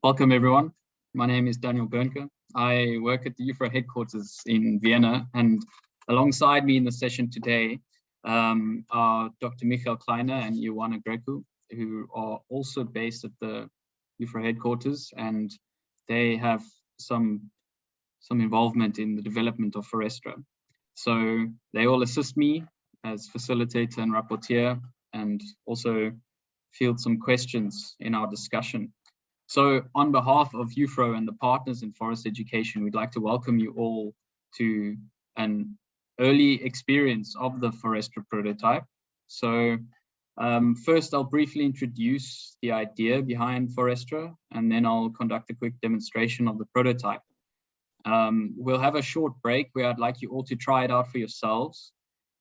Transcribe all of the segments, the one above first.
Welcome everyone. My name is Daniel Bernke. I work at the IUFRO headquarters in Vienna, and alongside me in the session today are Dr. Michael Kleiner and Ioana Grecu, who are also based at the IUFRO headquarters, and they have some involvement in the development of Forestra. So they all assist me as facilitator and rapporteur, and also field some questions in our discussion. So on behalf of IUFRO and the partners in forest education, we'd like to welcome you all to an early experience of the Forestra prototype. So first I'll briefly introduce the idea behind Forestra, and then I'll conduct a quick demonstration of the prototype. We'll have a short break where I'd like you all to try it out for yourselves.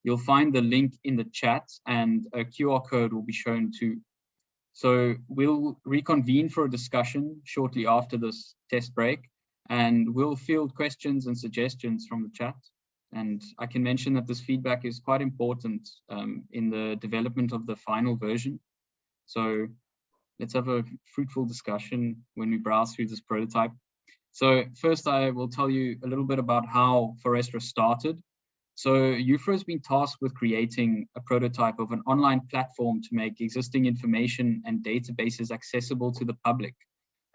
You'll find the link in the chat, and a QR code will be shown too. So we'll reconvene for a discussion shortly after this test break, and we'll field questions and suggestions from the chat. And I can mention that this feedback is quite important in the development of the final version. So let's have a fruitful discussion when we browse through this prototype. So first I will tell you a little bit about how Forestra started. So IUFRO has been tasked with creating a prototype of an online platform to make existing information and databases accessible to the public.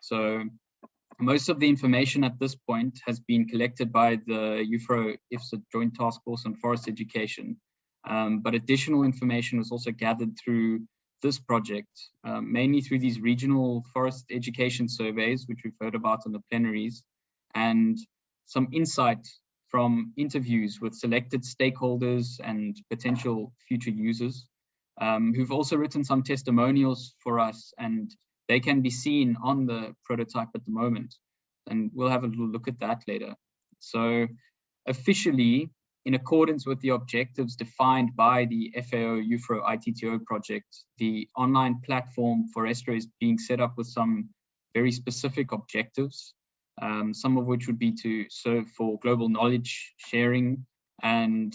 So most of the information at this point has been collected by the IUFRO IFSA Joint Task Force on Forest Education, but additional information was also gathered through this project, mainly through these regional forest education surveys, which we've heard about in the plenaries, and some insight from interviews with selected stakeholders and potential future users, who've also written some testimonials for us, and they can be seen on the prototype at the moment. And we'll have a little look at that later. So officially, in accordance with the objectives defined by the FAO IUFRO ITTO project, the online platform Forestra is being set up with some very specific objectives, some of which would be to serve for global knowledge sharing, and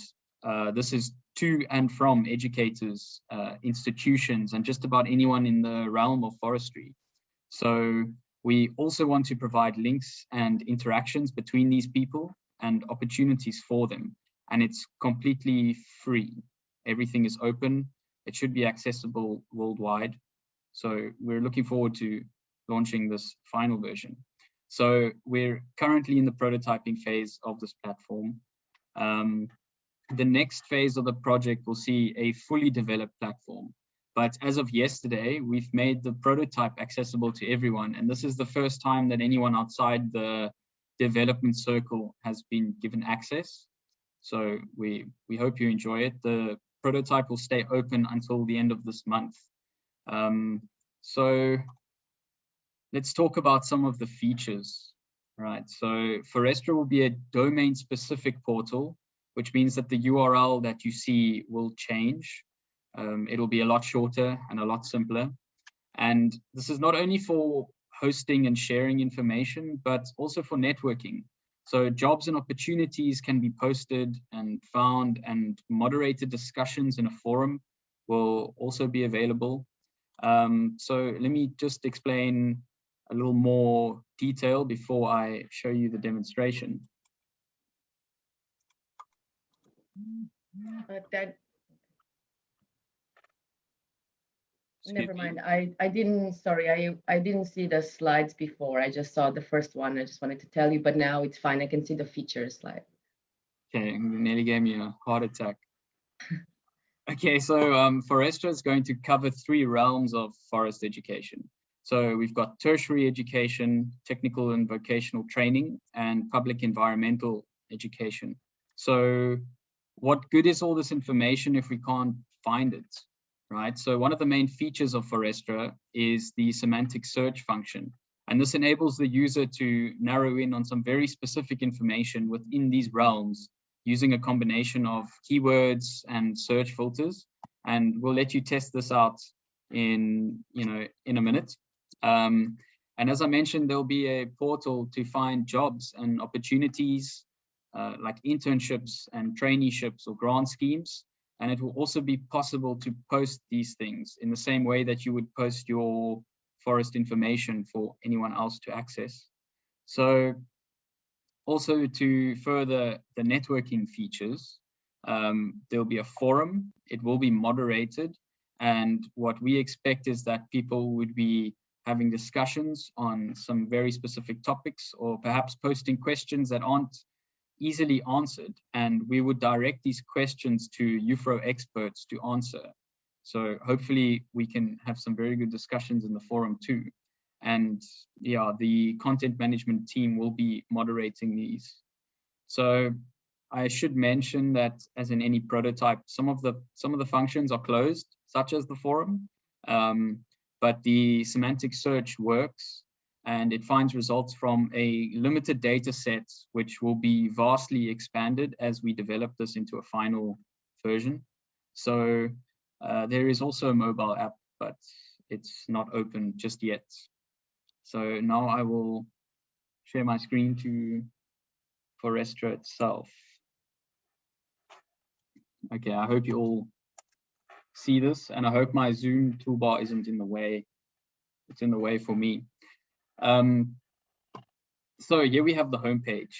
this is to and from educators, institutions, and just about anyone in the realm of forestry. So we also want to provide links and interactions between these people and opportunities for them, and it's completely free. Everything is open. It should be accessible worldwide. So we're looking forward to launching this final version. So we're currently in the prototyping phase of this platform. The next phase of the project will see a fully developed platform. But as of yesterday, we've made the prototype accessible to everyone. And this is the first time that anyone outside the development circle has been given access. So we hope you enjoy it. The prototype will stay open until the end of this month. So let's talk about some of the features, right? So Forestra will be a domain-specific portal, which means that the URL that you see will change. It'll be a lot shorter and a lot simpler. And this is not only for hosting and sharing information, but also for networking. So jobs and opportunities can be posted and found, and moderated discussions in a forum will also be available. So let me just explain a little more detail before I show you the demonstration. Never mind. I didn't see the slides before. I just saw the first one. I just wanted to tell you, but now it's fine. I can see the features slide. Okay, you nearly gave me a heart attack. Okay, so Forestra is going to cover 3 realms of forest education. So we've got tertiary education, technical and vocational training, and public environmental education. So what good is all this information if we can't find it, right? So one of the main features of Forestra is the semantic search function. And this enables the user to narrow in on some very specific information within these realms using a combination of keywords and search filters. And we'll let you test this out in a minute. And as I mentioned, there'll be a portal to find jobs and opportunities like internships and traineeships or grant schemes. And it will also be possible to post these things in the same way that you would post your forest information for anyone else to access. So also to further the networking features, there'll be a forum. It will be moderated. And what we expect is that people would be having discussions on some very specific topics, or perhaps posting questions that aren't easily answered. And we would direct these questions to IUFRO experts to answer. So hopefully we can have some very good discussions in the forum too. And yeah, the content management team will be moderating these. So I should mention that, as in any prototype, some of the functions are closed, such as the forum, but the semantic search works, and it finds results from a limited data set, which will be vastly expanded as we develop this into a final version. So there is also a mobile app, but it's not open just yet. So now I will share my screen to Forestra itself. Okay, I hope you all see this, and I hope my Zoom toolbar isn't in the way. It's in the way for me. So here we have the homepage.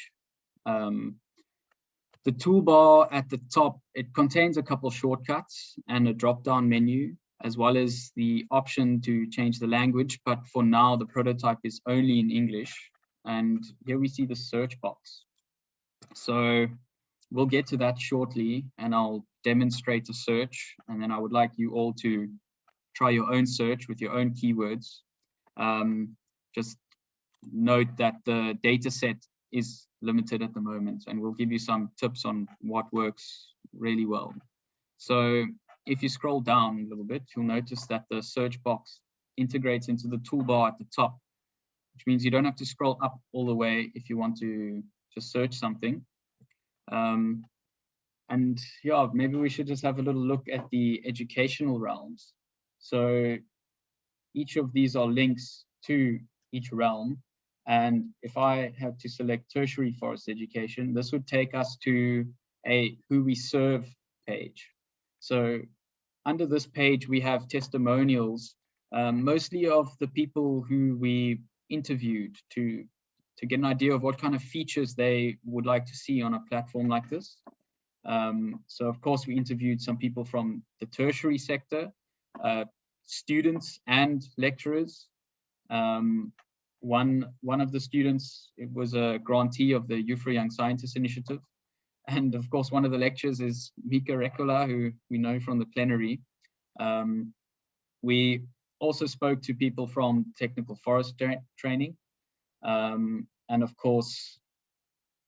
The toolbar at the top, it contains a couple shortcuts and a drop-down menu, as well as the option to change the language. But for now, the prototype is only in English. And here we see the search box. So we'll get to that shortly, and I'll demonstrate a search. And then I would like you all to try your own search with your own keywords. Just note that the data set is limited at the moment, and we'll give you some tips on what works really well. So if you scroll down a little bit, you'll notice that the search box integrates into the toolbar at the top, which means you don't have to scroll up all the way if you want to just search something. And yeah, maybe we should just have a little look at the educational realms. So each of these are links to each realm. And if I have to select tertiary forest education, this would take us to a who we serve page. So under this page, we have testimonials, mostly of the people who we interviewed to get an idea of what kind of features they would like to see on a platform like this. So of course, we interviewed some people from the tertiary sector, students and lecturers. One of the students, it was a grantee of the IUFRO Young Scientists Initiative. And of course, one of the lecturers is Mika Rekola, who we know from the plenary. We also spoke to people from technical forest training. And of course,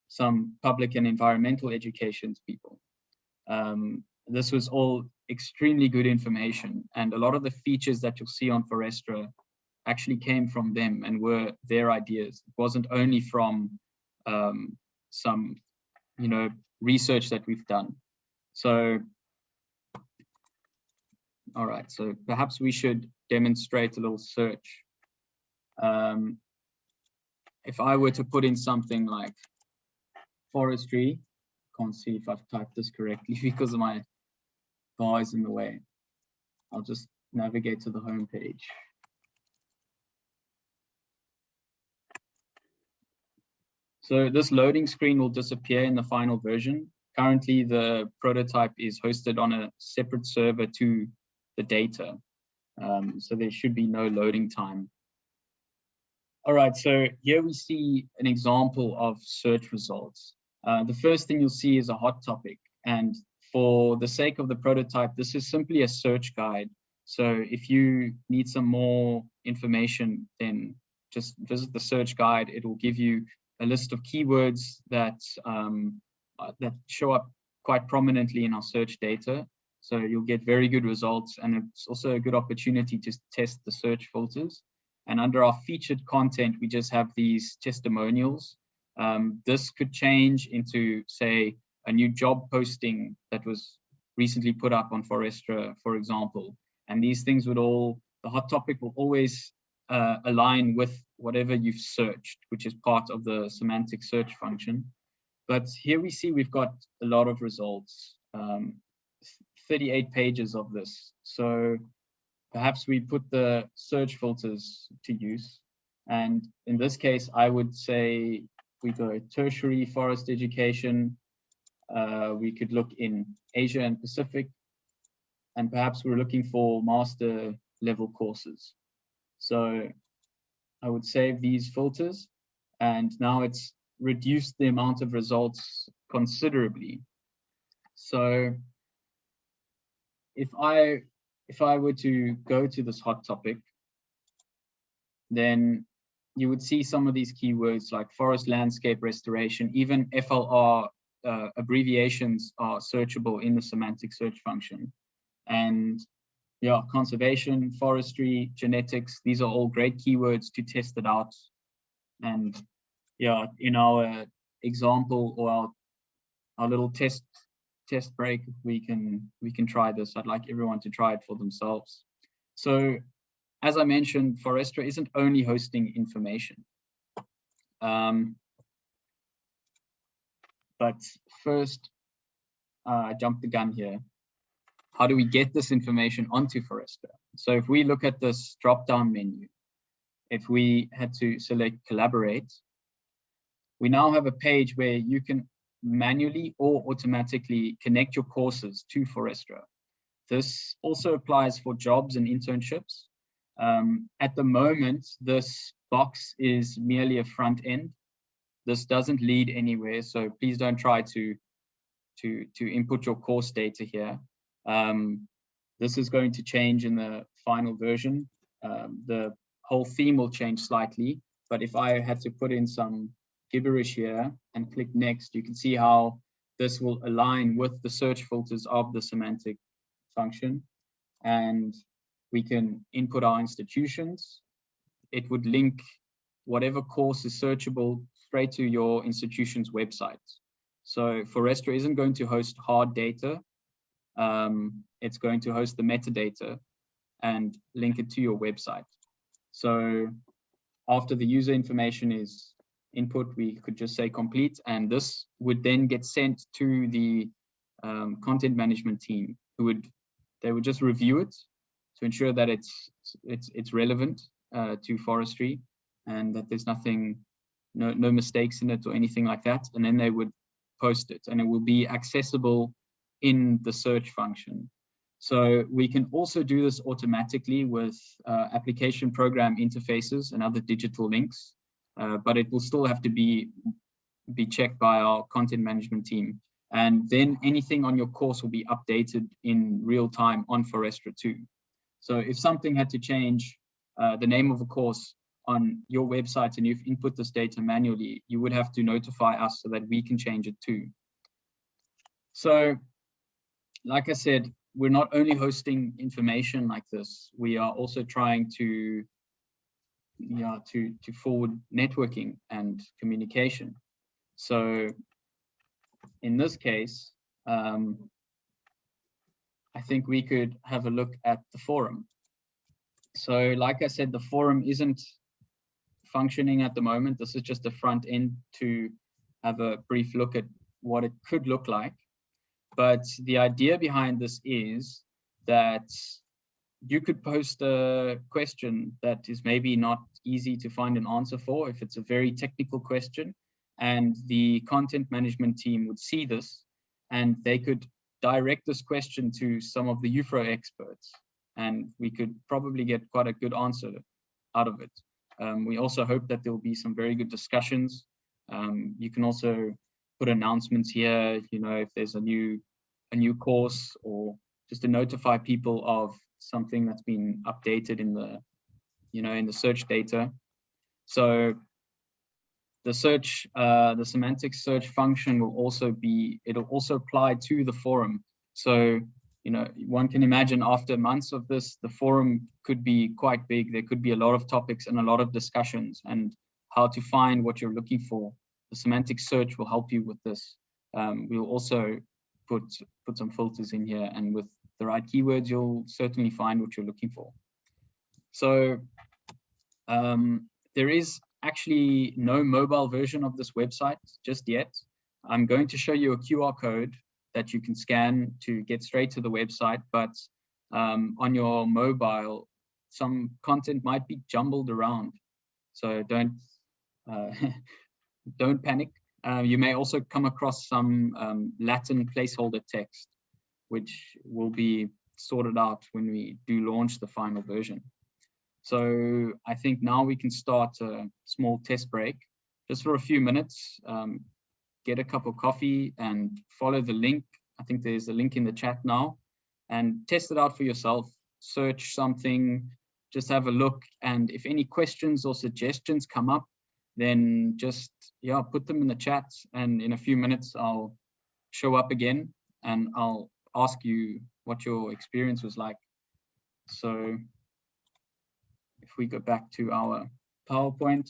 some public and environmental education people. This was all extremely good information. And a lot of the features that you'll see on Forestra actually came from them and were their ideas. It wasn't only from some, research that we've done. So, all right, so perhaps we should demonstrate a little search. If I were to put in something like forestry, can't see if I've typed this correctly because of my bar is in the way. I'll just navigate to the home page. So this loading screen will disappear in the final version. Currently, the prototype is hosted on a separate server to the data. So there should be no loading time. All right, so here we see an example of search results. The first thing you'll see is a hot topic. And for the sake of the prototype, this is simply a search guide. So if you need some more information, then just visit the search guide. It will give you a list of keywords that show up quite prominently in our search data. So you'll get very good results, and it's also a good opportunity to test the search filters. And under our featured content, we just have these testimonials. This could change into, say, a new job posting that was recently put up on Forestra, for example. And these things would all, the hot topic will always align with whatever you've searched, which is part of the semantic search function. But here we see we've got a lot of results, 38 pages of this. So perhaps we put the search filters to use. And in this case, I would say we go tertiary forest education. We could look in Asia and Pacific, and perhaps we're looking for master level courses. So I would save these filters, and now it's reduced the amount of results considerably. So if I were to go to this hot topic, then you would see some of these keywords like forest landscape restoration. Even FLR abbreviations are searchable in the semantic search function. And yeah, conservation, forestry, genetics, these are all great keywords to test it out. And yeah, in our example or our little test break, we can try this. I'd like everyone to try it for themselves. So as I mentioned, Forestra isn't only hosting information. But first, I jumped the gun here. How do we get this information onto Forestra? So if we look at this drop-down menu, if we had to select collaborate, we now have a page where you can manually or automatically connect your courses to Forestra. This also applies for jobs and internships. At the moment, this box is merely a front end. This doesn't lead anywhere, so please don't try to input your course data here. This is going to change in the final version. The whole theme will change slightly, but if I had to put in some gibberish here and click next, you can see how this will align with the search filters of the semantic function. And we can input our institutions. It would link whatever course is searchable straight to your institution's website. So Forestra isn't going to host hard data. It's going to host the metadata and link it to your website. So after the user information is input, we could just say complete, and this would then get sent to the content management team, they would just review it to ensure that it's relevant to forestry and that there's no mistakes in it or anything like that, and then they would post it, and it will be accessible in the search function. So we can also do this automatically with application program interfaces and other digital links, but it will still have to be checked by our content management team. And then anything on your course will be updated in real time on Forestra too. So if something had to change the name of a course on your website and you've input this data manually, you would have to notify us so that we can change it too. So like I said, we're not only hosting information like this, we are also trying to forward networking and communication. So in this case, I think we could have a look at the forum. So like I said, the forum isn't functioning at the moment. This is just the front end to have a brief look at what it could look like. But the idea behind this is that you could post a question that is maybe not easy to find an answer for, if it's a very technical question, and the content management team would see this and they could direct this question to some of the IUFRO experts, and we could probably get quite a good answer out of it. We also hope that there will be some very good discussions. You can also put announcements here, if there's a new course, or just to notify people of something that's been updated in the search data. So the semantic search function will also apply to the forum. So one can imagine after months of this, the forum could be quite big. There could be a lot of topics and a lot of discussions, and how to find what you're looking for. The semantic search will help you with this. We'll also put some filters in here, and with the right keywords, you'll certainly find what you're looking for. So there is actually no mobile version of this website just yet. I'm going to show you a QR code that you can scan to get straight to the website, but on your mobile, some content might be jumbled around. So don't don't panic. You may also come across some Latin placeholder text, which will be sorted out when we do launch the final version. So I think now we can start a small test break just for a few minutes. Get a cup of coffee and follow the link. I think there's a link in the chat now, and test it out for yourself. Search something, just have a look. And if any questions or suggestions come up, then just, yeah, put them in the chat. And in a few minutes, I'll show up again and I'll ask you what your experience was like. So if we go back to our PowerPoint,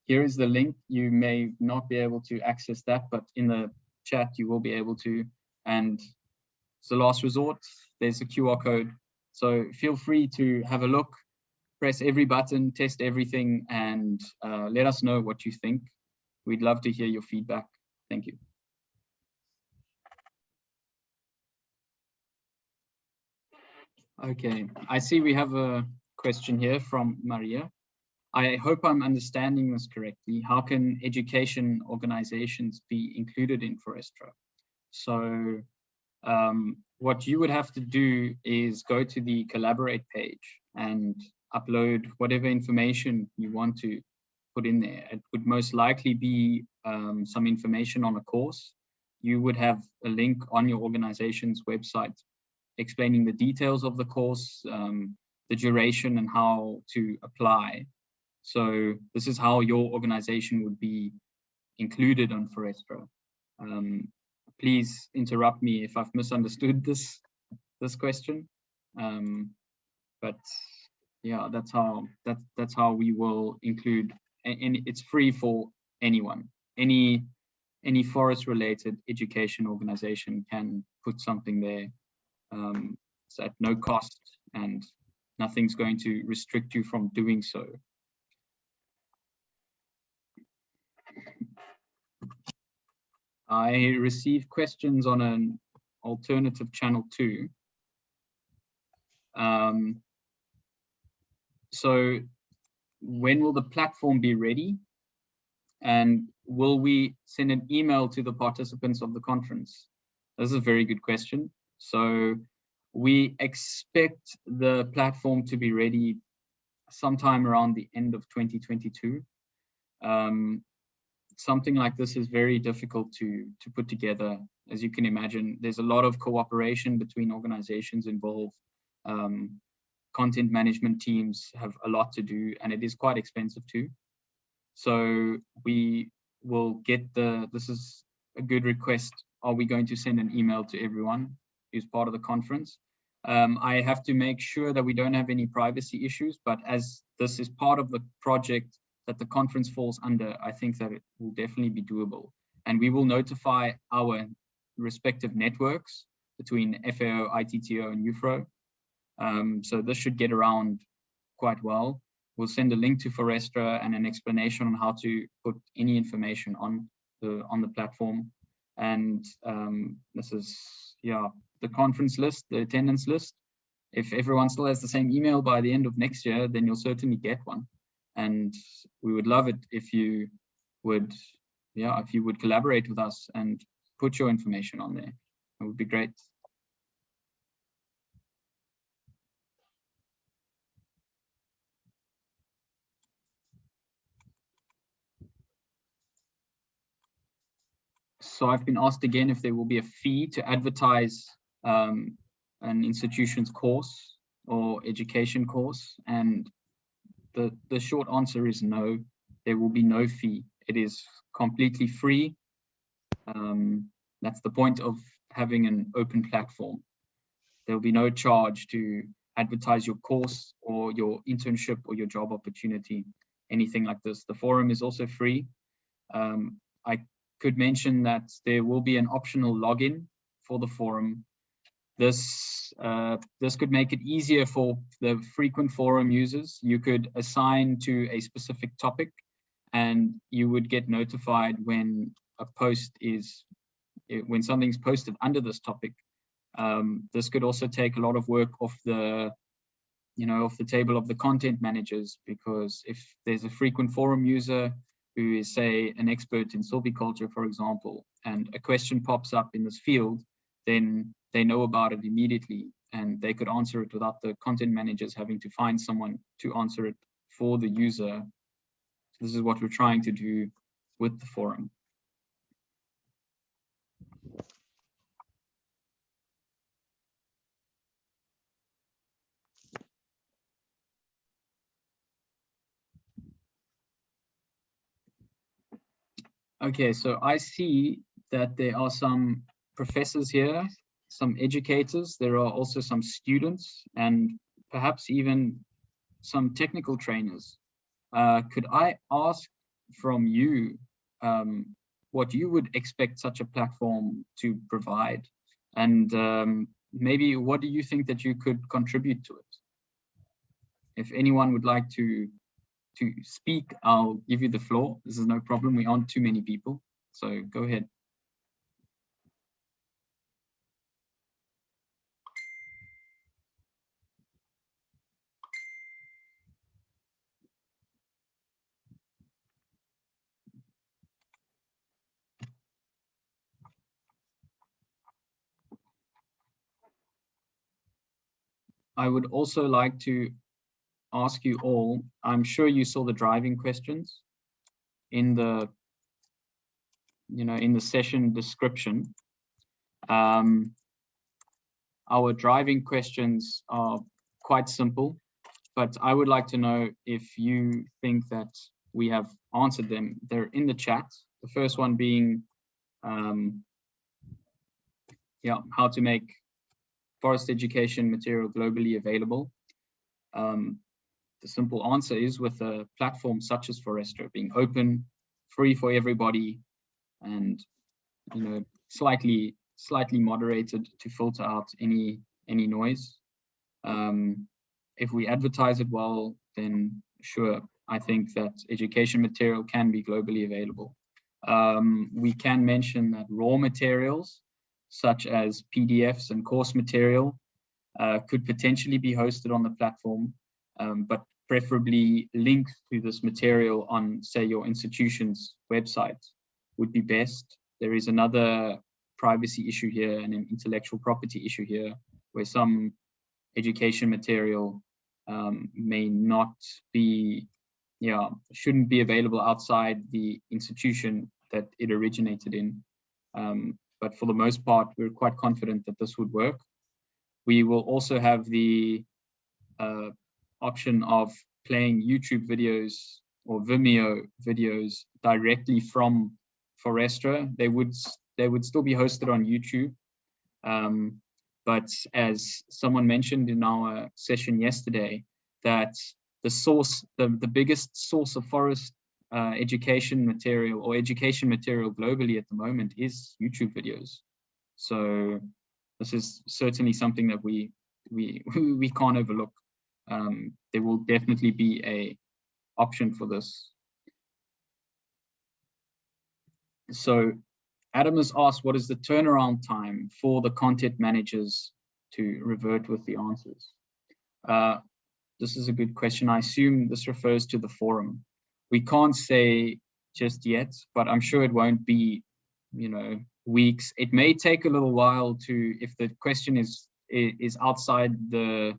here is the link. You may not be able to access that, but in the chat, you will be able to. And it's the last resort. There's a QR code. So feel free to have a look, press every button, test everything, and let us know what you think. We'd love to hear your feedback. Thank you. Okay, I see we have a question here from Maria. I hope I'm understanding this correctly. How can education organizations be included in Forestra? So what you would have to do is go to the collaborate page and upload whatever information you want to put in there. It would most likely be some information on a course. You would have a link on your organization's website explaining the details of the course, the duration and how to apply. So this is how your organization would be included on Forestra. Please interrupt me if I've misunderstood this question. But yeah, that's how we will include, and it's free for anyone. Any forest related education organization can put something there. It's at no cost and nothing's going to restrict you from doing so. I received questions on an alternative channel too. So when will the platform be ready? And will we send an email to the participants of the conference? This is a very good question. So we expect the platform to be ready sometime around the end of 2022. Something like this is very difficult to put together. As you can imagine, there's a lot of cooperation between organizations involved. Content management teams have a lot to do, and it is quite expensive too. So we will get this is a good request. Are we going to send an email to everyone who's part of the conference? I have to make sure that we don't have any privacy issues, but as this is part of the project that the conference falls under, I think that it will definitely be doable. And we will notify our respective networks between FAO, ITTO, and IUFRO. So this should get around quite well. We'll send a link to Forestra and an explanation on how to put any information on the platform. And this is, yeah, the conference list, the attendance list. If everyone still has the same email by the end of next year, then you'll certainly get one. And we would love it if you would, yeah, if you would collaborate with us and put your information on there. It would be great. So I've been asked again if there will be a fee to advertise an institution's course or education course, and the short answer is no. There will be no fee. It is completely free. That's the point of having an open platform. There will be no charge to advertise your course or your internship or your job opportunity, anything like this. The forum is also free. I could mention that there will be an optional login for the forum. This could make it easier for the frequent forum users. You could assign to a specific topic and you would get notified when a post is, when something's posted under this topic. This could also take a lot of work off the, off the table of the content managers, because if there's a frequent forum user who is, say, an expert in silviculture, for example, and a question pops up in this field, then they know about it immediately and they could answer it without the content managers having to find someone to answer it for the user. So this is what we're trying to do with the forum. Okay, so I see that there are some professors here, some educators, there are also some students, and perhaps even some technical trainers. Could I ask from you what you would expect such a platform to provide? And maybe what do you think that you could contribute to it? If anyone would like to speak, I'll give you the floor. This is no problem. We aren't too many people, so go ahead. I would also like to ask you all, I'm sure you saw the driving questions in the, in the session description. Our driving questions are quite simple, but I would like to know if you think that we have answered them. They're in the chat. The first one being, how to make forest education material globally available. The simple answer is with a platform such as Forestra being open, free for everybody, and slightly moderated to filter out any noise. If we advertise it well, then sure, I think that education material can be globally available. We can mention that raw materials such as PDFs and course material could potentially be hosted on the platform, but preferably links to this material on, say, your institution's website would be best. There is another privacy issue here and an intellectual property issue here, where some education material may not be, shouldn't be available outside the institution that it originated in. But for the most part, we're quite confident that this would work. We will also have the option of playing YouTube videos or Vimeo videos directly from Forestra. They would still be hosted on YouTube. But as someone mentioned in our session yesterday, that the biggest source of forest education material or education material globally at the moment is YouTube videos. So this is certainly something that we can't overlook. There will definitely be an option for this. So Adam has asked, what is the turnaround time for the content managers to revert with the answers? This is a good question. I assume this refers to the forum. We can't say just yet, but I'm sure it won't be, weeks. It may take a little while to, if the question is outside the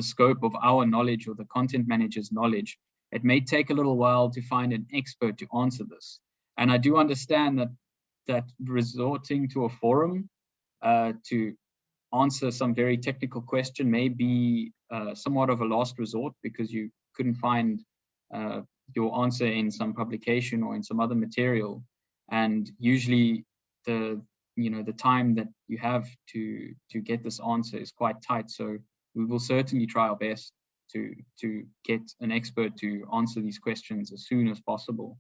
scope of our knowledge or the content manager's knowledge, it may take a little while to find an expert to answer this. And I do understand that resorting to a forum to answer some very technical question may be somewhat of a last resort, because you couldn't find your answer in some publication or in some other material. And usually the time that you have to get this answer is quite tight. So we will certainly try our best to get an expert to answer these questions as soon as possible.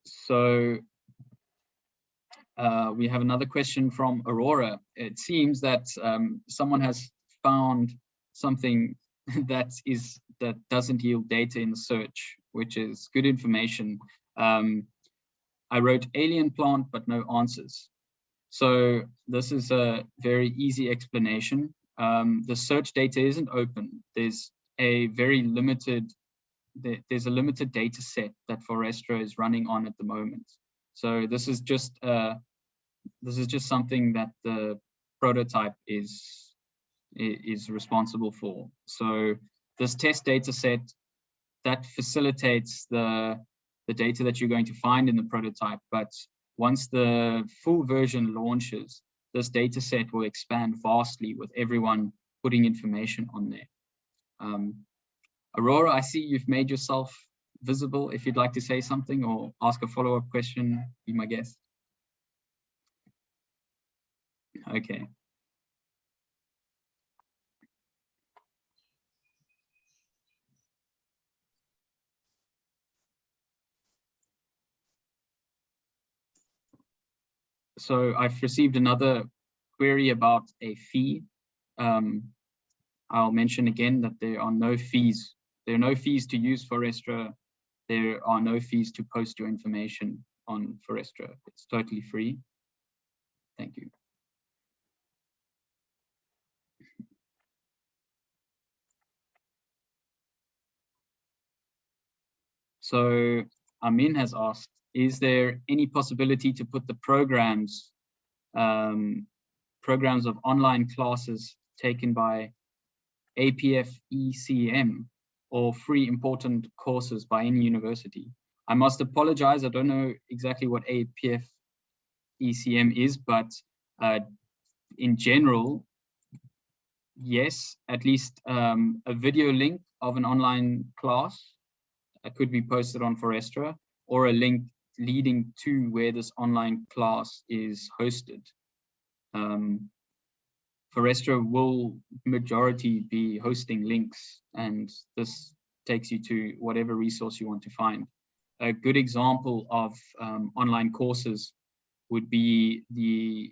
So we have another question from Aurora. It seems that someone has found something that is that doesn't yield data in the search, which is good information. I wrote alien plant, but no answers. So this is a very easy explanation. The search data isn't open. There's a limited data set that Forestra is running on at the moment. So this is just something that the prototype is responsible for. So this test data set that facilitates the data that you're going to find in the prototype, but once the full version launches, this data set will expand vastly with everyone putting information on there. Aurora, I see you've made yourself visible. If you'd like to say something or ask a follow-up question, be my guest. Okay. So I've received another query about a fee. I'll mention again that there are no fees. There are no fees to use Forestra. There are no fees to post your information on Forestra. It's totally free. Thank you. So Amin has asked, is there any possibility to put the programs of online classes taken by APF ECM or free important courses by any university? I must apologize, I don't know exactly what APF ECM is, but in general, yes, at least a video link of an online class could be posted on Forestra, or a link leading to where this online class is hosted. Forestra will majority be hosting links, and this takes you to whatever resource you want to find. A good example of online courses would be the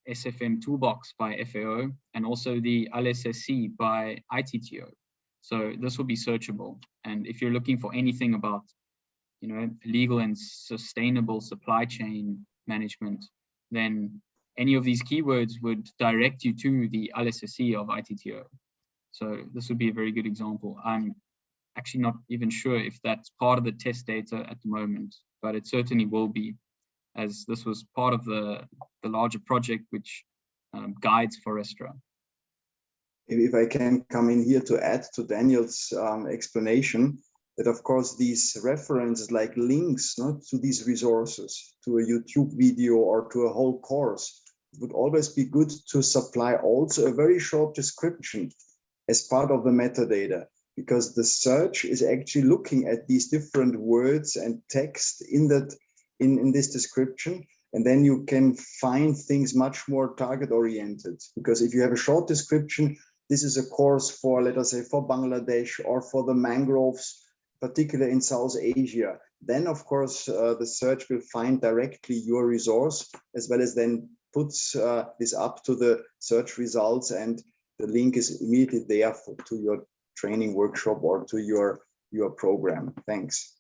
SFM Toolbox by FAO and also the LSSC by ITTO. So this will be searchable. And if you're looking for anything about, legal and sustainable supply chain management, then any of these keywords would direct you to the LSSC of ITTO. So this would be a very good example. I'm actually not even sure if that's part of the test data at the moment, but it certainly will be, as this was part of the larger project which guides Forestra. If I can come in here to add to Daniel's explanation, that of course these references like links to these resources, to a YouTube video or to a whole course, it would always be good to supply also a very short description as part of the metadata, because the search is actually looking at these different words and text in this description, and then you can find things much more target oriented. Because if you have a short description, this is a course for, let us say, for Bangladesh or for the mangroves, particularly in South Asia, then of course the search will find directly your resource, as well as then puts this up to the search results, and the link is immediately there to your training workshop or to your program. Thanks.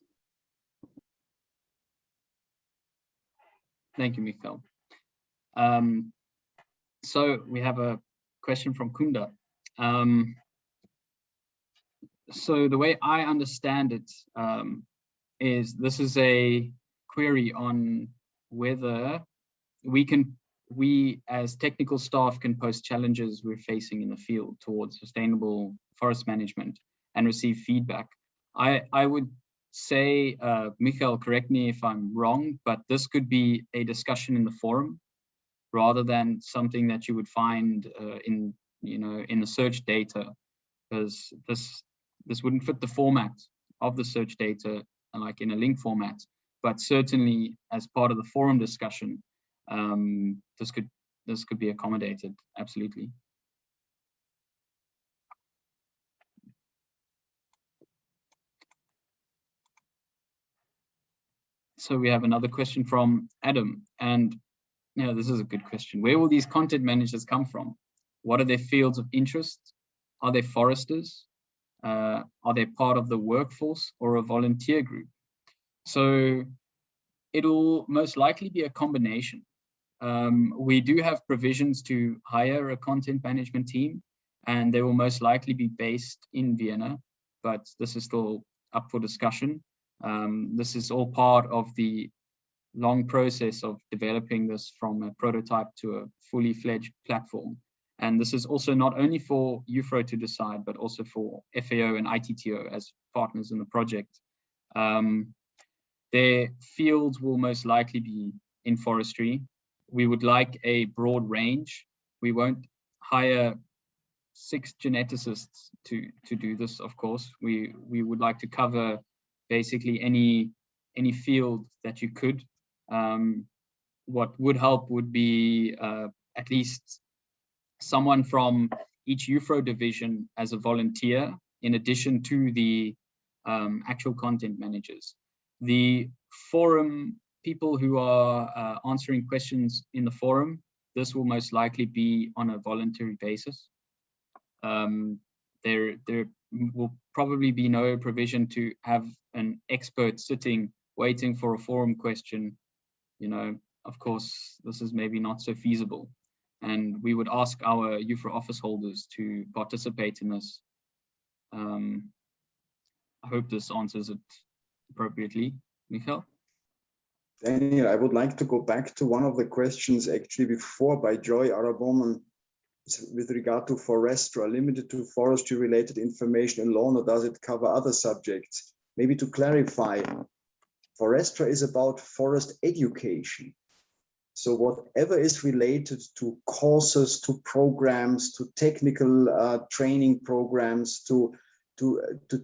Thank you, Michael. So we have a question from Kunda. So the way I understand it is this is a query on whether we as technical staff can post challenges we're facing in the field towards sustainable forest management and receive feedback. I would say, Michael, correct me if I'm wrong, but this could be a discussion in the forum rather than something that you would find in the search data, because this wouldn't fit the format of the search data like in a link format, but certainly as part of the forum discussion, this could be accommodated, absolutely. So we have another question from Adam, and this is a good question. Where will these content managers come from? What are their fields of interest? Are they foresters? Are they part of the workforce or a volunteer group? So it'll most likely be a combination. We do have provisions to hire a content management team, and they will most likely be based in Vienna, but this is still up for discussion. This is all part of the long process of developing this from a prototype to a fully fledged platform. And this is also not only for IUFRO to decide, but also for FAO and ITTO as partners in the project. Their fields will most likely be in forestry. We would like a broad range. We won't hire 6 geneticists to do this, of course. We would like to cover basically any field that you could. What would help would be at least someone from each IUFRO division as a volunteer, in addition to the actual content managers. The forum people who are answering questions in the forum, this will most likely be on a voluntary basis. There will probably be no provision to have an expert sitting waiting for a forum question. You know, of course, this is maybe not so feasible. And we would ask our IUFRO office holders to participate in this. I hope this answers it appropriately, Michael. Daniel, I would like to go back to one of the questions actually before by Joy Araboman with regard to Forestra, limited to forestry related information alone, or does it cover other subjects? Maybe to clarify, Forestra is about forest education. So whatever is related to courses, to programs, to technical training programs, to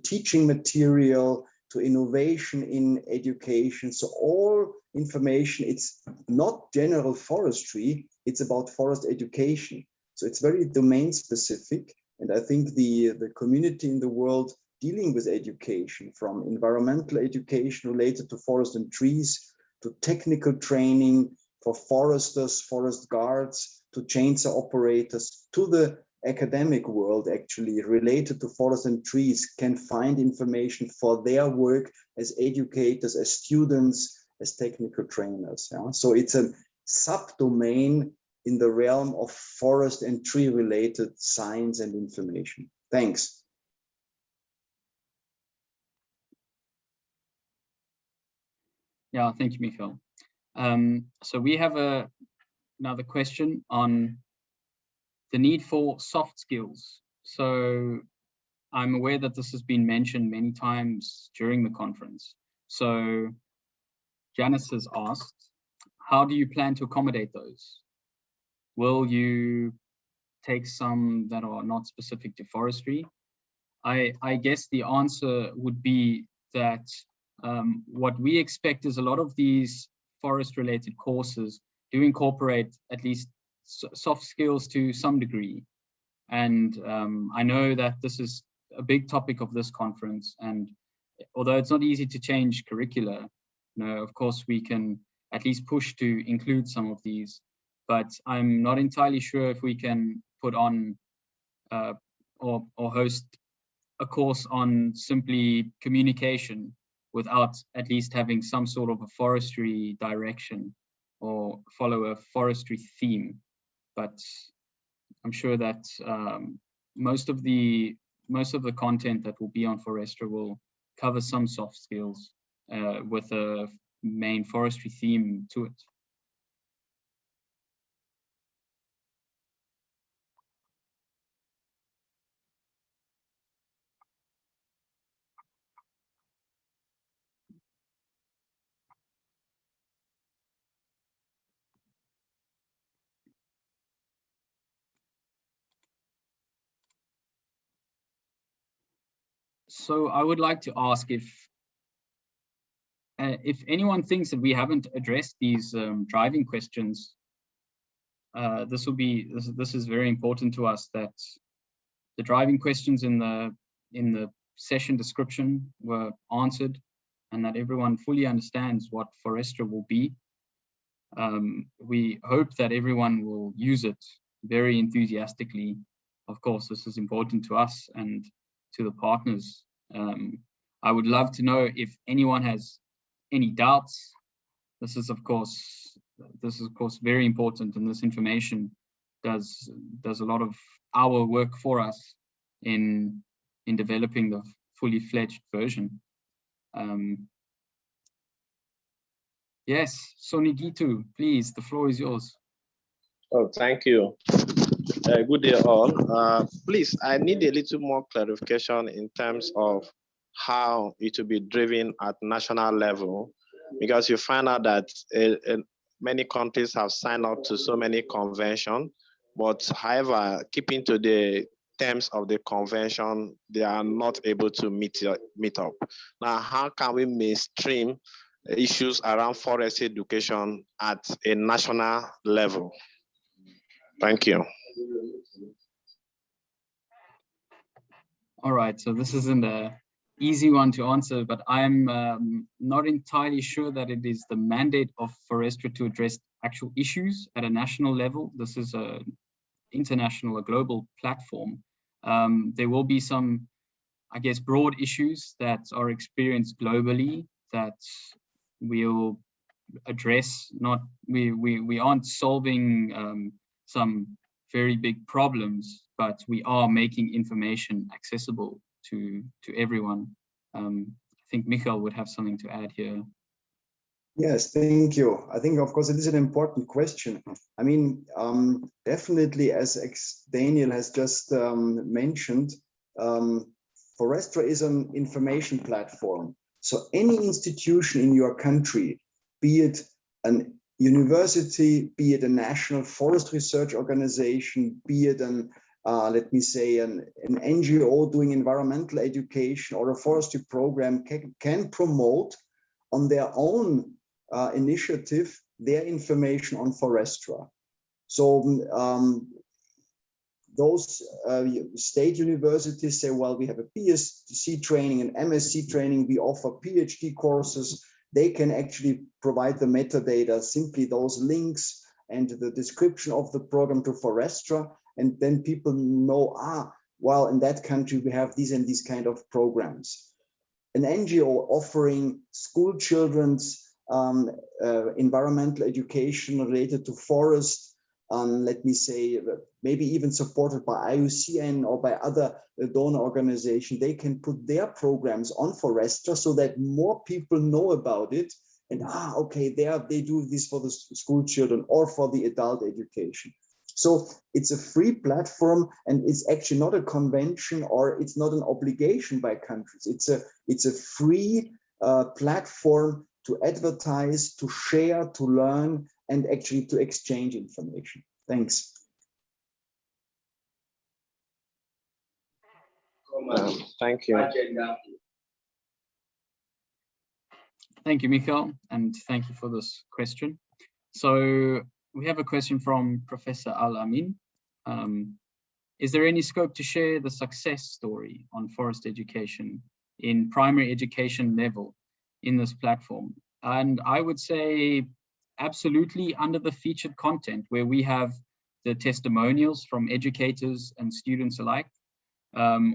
teaching material, to innovation in education. So all information, it's not general forestry, it's about forest education. So it's very domain specific. And I think the community in the world dealing with education, from environmental education related to forest and trees, to technical training for foresters, forest guards, to chainsaw operators, to the academic world actually related to forest and trees, can find information for their work as educators, as students, as technical trainers. Yeah? So it's a subdomain in the realm of forest and tree related science and information. Thanks. Yeah, thank you, Michael. So we have another question on the need for soft skills. So I'm aware that this has been mentioned many times during the conference. So Janice has asked, how do you plan to accommodate those? Will you take some that are not specific to forestry? I guess the answer would be that what we expect is a lot of these forest related courses do incorporate at least soft skills to some degree. And I know that this is a big topic of this conference. And although it's not easy to change curricula, you know, of course, we can at least push to include some of these. But I'm not entirely sure if we can put on or host a course on simply communication without at least having some sort of a forestry direction or follow a forestry theme. But I'm sure that most of the content that will be on Forestra will cover some soft skills with a main forestry theme to it. So I would like to ask if anyone thinks that we haven't addressed these driving questions. This is very important to us, that the driving questions in the session description were answered, and that everyone fully understands what Forestra will be. We hope that everyone will use it very enthusiastically. Of course, this is important to us, and to the partners. I would love to know if anyone has any doubts. This is of course very important, and this information does a lot of our work for us in developing the fully fledged version. Yes, Sonigitu, please, the floor is yours. Oh, thank you. Good day all. Please, I need a little more clarification in terms of how it will be driven at national level, because you find out that many countries have signed up to so many conventions, but however, keeping to the terms of the convention, they are not able to meet up. Now, how can we mainstream issues around forest education at a national level? Thank you. All right, so this isn't an easy one to answer, but I'm not entirely sure that it is the mandate of Forestra to address actual issues at a national level. This is an international, a global platform. There will be some, I guess, broad issues that are experienced globally that we'll address. We aren't solving some very big problems, but we are making information accessible to everyone. I think Michael would have something to add here. Yes, thank you. I think, of course, it is an important question. I mean, definitely, as Daniel has just mentioned, Forestra is an information platform. So any institution in your country, be it an university, be it a national forest research organization, be it an let me say an NGO doing environmental education or a forestry program can promote on their own initiative their information on Forestra. So those state universities say, well, we have a PhD training and MSc training, we offer PhD courses. They can actually provide the metadata, simply those links and the description of the program to Forestra. And then people know, well, in that country, we have these and these kind of programs. An NGO offering school children's environmental education related to forest, let me say, maybe even supported by IUCN or by other donor organizations, they can put their programs on Forestra so that more people know about it. And okay, they do this for the school children or for the adult education. So it's a free platform, and it's actually not a convention or it's not an obligation by countries. It's a free platform to advertise, to share, to learn, and actually to exchange information. Thanks. Thank you. Thank you, Michael, and thank you for this question. So we have a question from Professor Al-Amin. Is there any scope to share the success story on forest education in primary education level in this platform? And I would say absolutely, under the featured content where we have the testimonials from educators and students alike.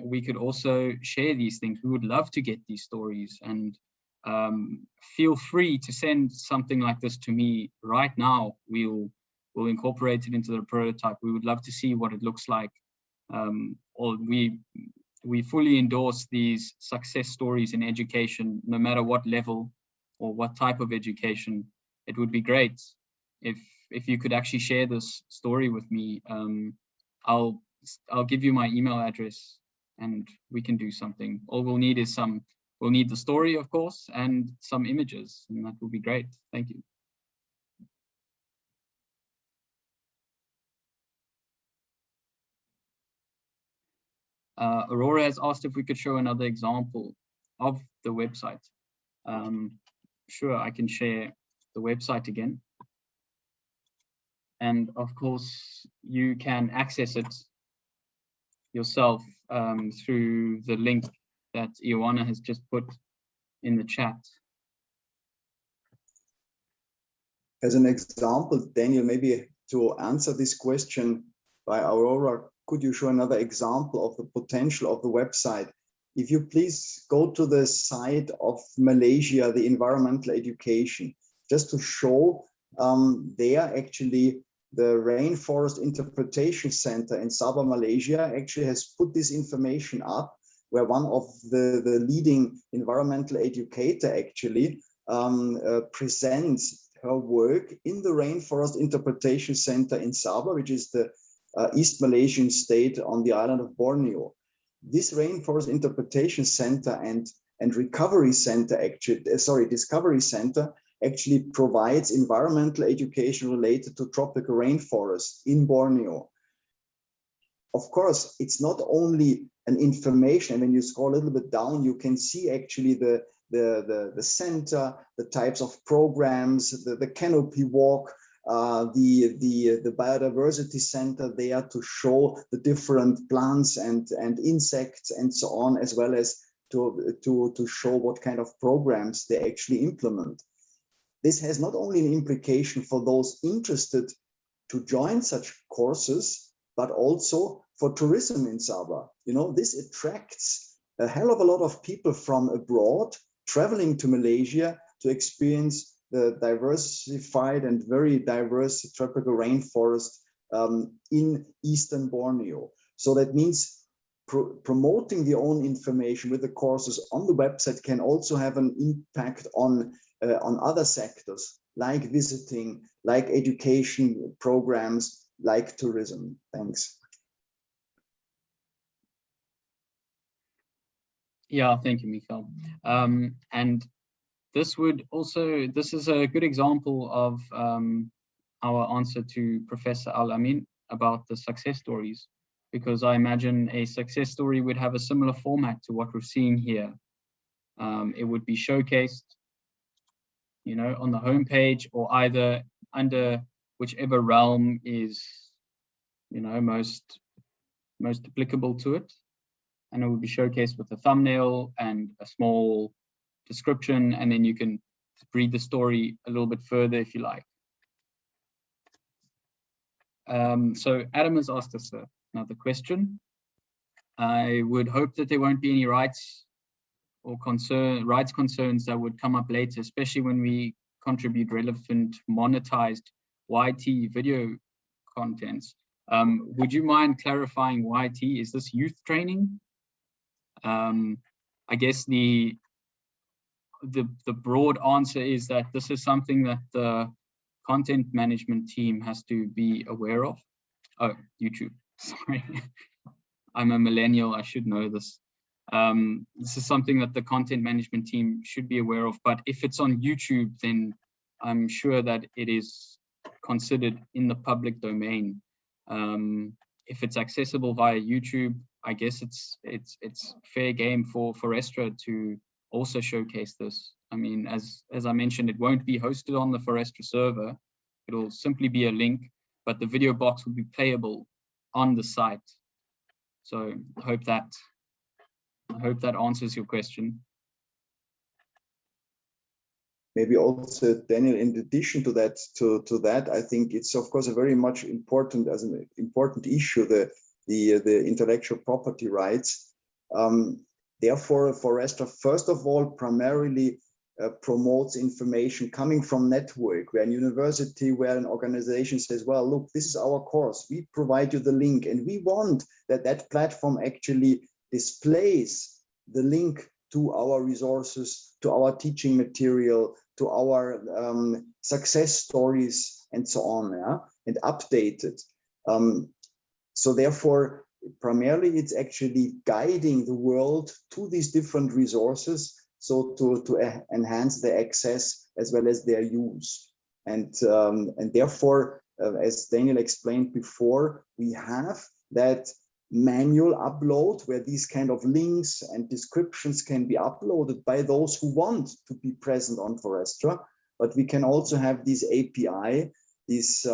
We could also share these things. We would love to get these stories, and feel free to send something like this to me right now. We'll incorporate it into the prototype. We would love to see what it looks like. Or we fully endorse these success stories in education, no matter what level or what type of education. It would be great if you could actually share this story with me. I'll give you my email address and we can do something. All we'll need is we'll need the story, of course, and some images, and that will be great. Thank you. Aurora has asked if we could show another example of the website. Sure, I can share the website again. And of course, you can access it yourself through the link that Ioana has just put in the chat. As an example, Daniel, maybe to answer this question by Aurora, could you show another example of the potential of the website if you please go to the site of Malaysia, the environmental education, just to show there actually the Rainforest Interpretation Center in Sabah, Malaysia actually has put this information up, where one of the leading environmental educator actually presents her work in the Rainforest Interpretation Center in Sabah, which is the East Malaysian state on the island of Borneo. This Rainforest Interpretation Center and Recovery Center actually, Discovery Center actually provides environmental education related to tropical rainforests in Borneo. Of course, it's not only an information. When you scroll a little bit down, you can see actually the center, the types of programs, the canopy walk, the biodiversity center there to show the different plants and insects and so on, as well as to show what kind of programs they actually implement. This has not only an implication for those interested to join such courses, but also for tourism in Sabah. You know, this attracts a hell of a lot of people from abroad traveling to Malaysia to experience the diversified and very diverse tropical rainforest in eastern Borneo. So that means promoting the own information with the courses on the website can also have an impact on other sectors, like visiting, like education programs, like tourism. Thanks. Yeah, thank you, Michael. And this is a good example of our answer to Professor Al-Amin about the success stories, because I imagine a success story would have a similar format to what we're seeing here. It would be showcased, you know, on the homepage, or either under whichever realm is, you know, most applicable to it. And it would be showcased with a thumbnail and a small description, and then you can read the story a little bit further if you like. So Adam has asked us another question. I would hope that there won't be any rights concerns that would come up later, especially when we contribute relevant monetized YT video contents. Would you mind clarifying YT? Is this youth training? I guess the broad answer is that this is something that the content management team has to be aware of. Oh, YouTube, sorry. I'm a millennial, I should know this. This is something that the content management team should be aware of, but if it's on YouTube, then I'm sure that it is considered in the public domain. If it's accessible via YouTube, I guess it's fair game for Forestra to also showcase this. I mean, as I mentioned, it won't be hosted on the Forestra server. It'll simply be a link, but the video box will be playable on the site. So I hope that answers your question. Maybe also, Daniel, in addition to that, I think it's of course a very much important issue, the intellectual property rights. Therefore, Forestra, first of all, primarily promotes information coming from network, where an university, where an organization says, well, look, this is our course, we provide you the link, and we want that platform actually displays the link to our resources, to our teaching material, to our success stories, and so on, yeah? And update it. So therefore, primarily it's actually guiding the world to these different resources, so to enhance their access as well as their use. And therefore, as Daniel explained before, we have that manual upload where these kind of links and descriptions can be uploaded by those who want to be present on Forestra. But we can also have this API, this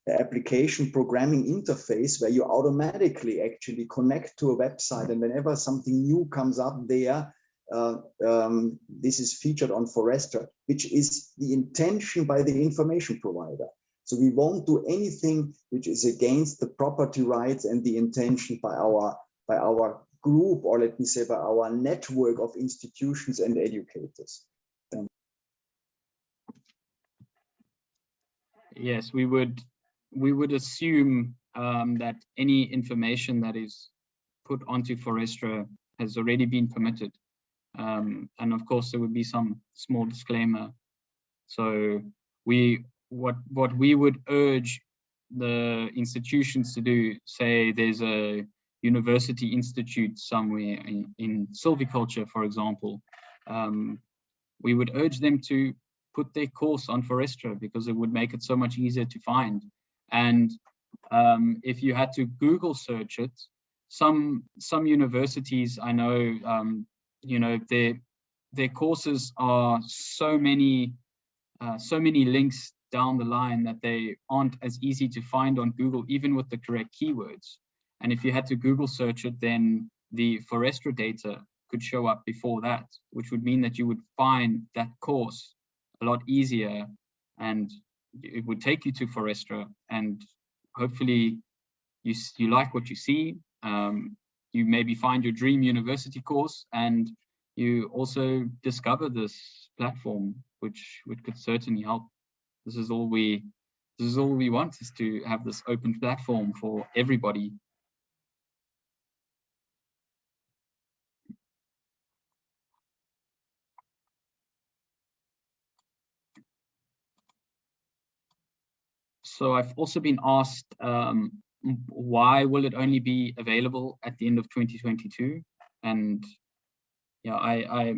application programming interface, where you automatically actually connect to a website, and whenever something new comes up there, this is featured on Forestra, which is the intention by the information provider. So we won't do anything which is against the property rights and the intention by our group, or let me say by our network of institutions and educators. Yes, we would assume that any information that is put onto Forestra has already been permitted. And of course, there would be some small disclaimer. So what we would urge the institutions to do, say there's a university institute somewhere in silviculture, for example, we would urge them to put their course on Forestra because it would make it so much easier to find. And if you had to Google search it, some universities I know, you know, their courses are so many links down the line that they aren't as easy to find on Google, even with the correct keywords. And if you had to Google search it, then the Forestra data could show up before that, which would mean that you would find that course a lot easier, and it would take you to Forestra, and hopefully you like what you see. You maybe find your dream university course, and you also discover this platform, which could certainly help. This is all we want, is to have this open platform for everybody. So I've also been asked, why will it only be available at the end of 2022? And yeah, I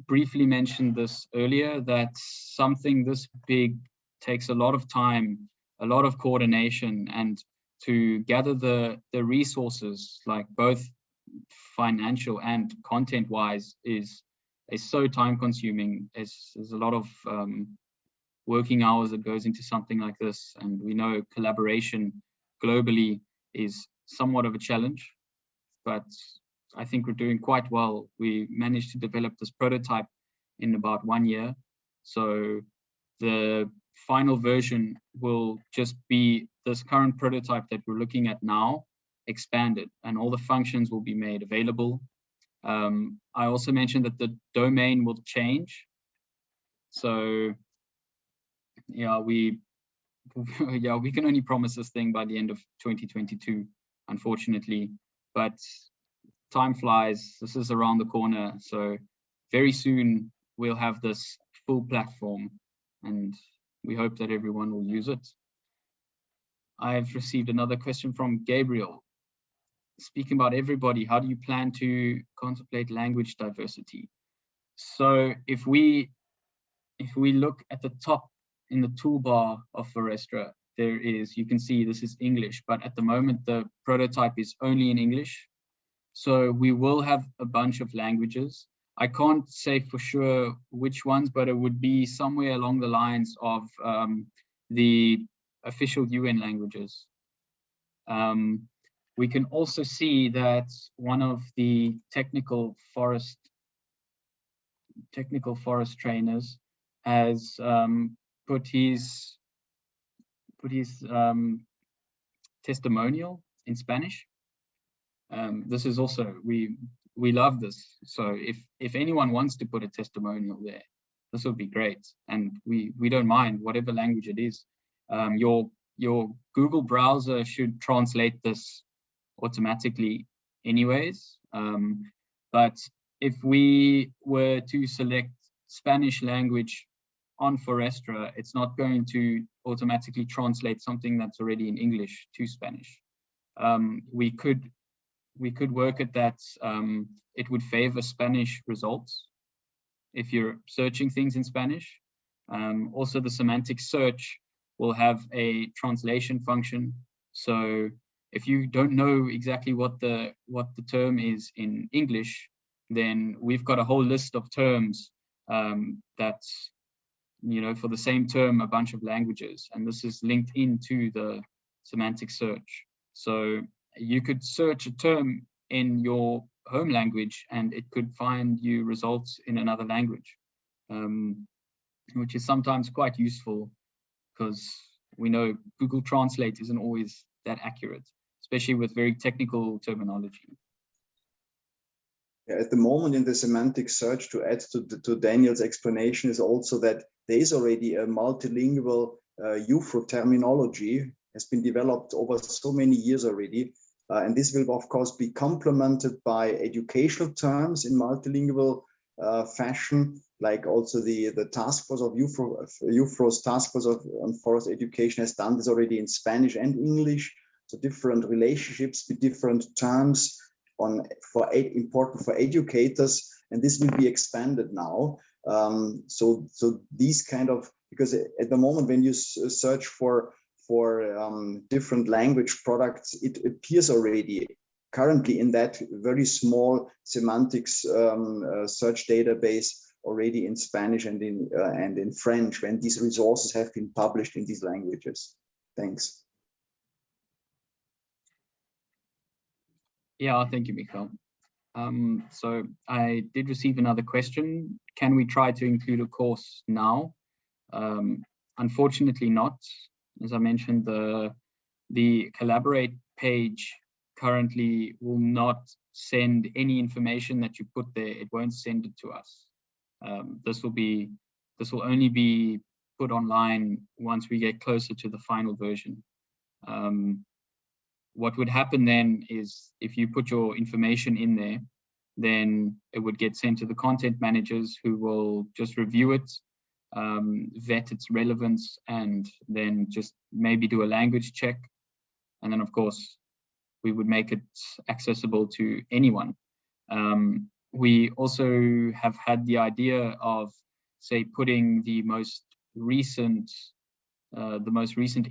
briefly mentioned this earlier, that something this big takes a lot of time, a lot of coordination, and to gather the resources, like both financial and content wise, is so time consuming. There's a lot of working hours that goes into something like this, and we know collaboration globally is somewhat of a challenge, but I think we're doing quite well. We managed to develop this prototype in about 1 year. So the final version will just be this current prototype that we're looking at now, expanded, and all the functions will be made available. I also mentioned that the domain will change. So yeah, we can only promise this thing by the end of 2022, unfortunately, but time flies. This is around the corner, so very soon we'll have this full platform, and we hope that everyone will use it. I've received another question from Gabriel. Speaking about everybody, how do you plan to contemplate language diversity? So if we look at the top in the toolbar of Forestra, there is, you can see this is English, but at the moment the prototype is only in English. So we will have a bunch of languages. I can't say for sure which ones, but it would be somewhere along the lines of the official UN languages. We can also see that one of the technical forest trainers has put his testimonial in Spanish. This is also, we love this. So if anyone wants to put a testimonial there, this would be great. And we don't mind whatever language it is. Your Google browser should translate this automatically anyways. But if we were to select Spanish language on Forestra, it's not going to automatically translate something that's already in English to Spanish. We could work at that. It would favor Spanish results if you're searching things in Spanish. Also, the semantic search will have a translation function. So if you don't know exactly what the term is in English, then we've got a whole list of terms that's, you know, for the same term, a bunch of languages, and this is linked into the semantic search. So you could search a term in your home language and it could find you results in another language, which is sometimes quite useful because we know Google Translate isn't always that accurate, especially with very technical terminology. at the moment in the semantic search, to add to Daniel's explanation, is also that there is already a multilingual IUFRO terminology has been developed over so many years already. And this will, of course, be complemented by educational terms in multilingual fashion, like also the task force of IUFRO's task force on forest education has done this already in Spanish and English. So different relationships with different terms important for educators, and this will be expanded now. So these kind of, because at the moment when you search for different language products, it appears already currently in that very small semantics search database already in Spanish and in French, when these resources have been published in these languages. Thanks. Yeah, thank you, Michael. So I did receive another question. Can we try to include a course now? Unfortunately not. As I mentioned, the Collaborate page currently will not send any information that you put there. It won't send it to us. This will only be put online once we get closer to the final version. What would happen then is if you put your information in there, then it would get sent to the content managers, who will just review it, vet its relevance, and then just maybe do a language check. And then, of course, we would make it accessible to anyone. We also have had the idea of, say, putting the most recent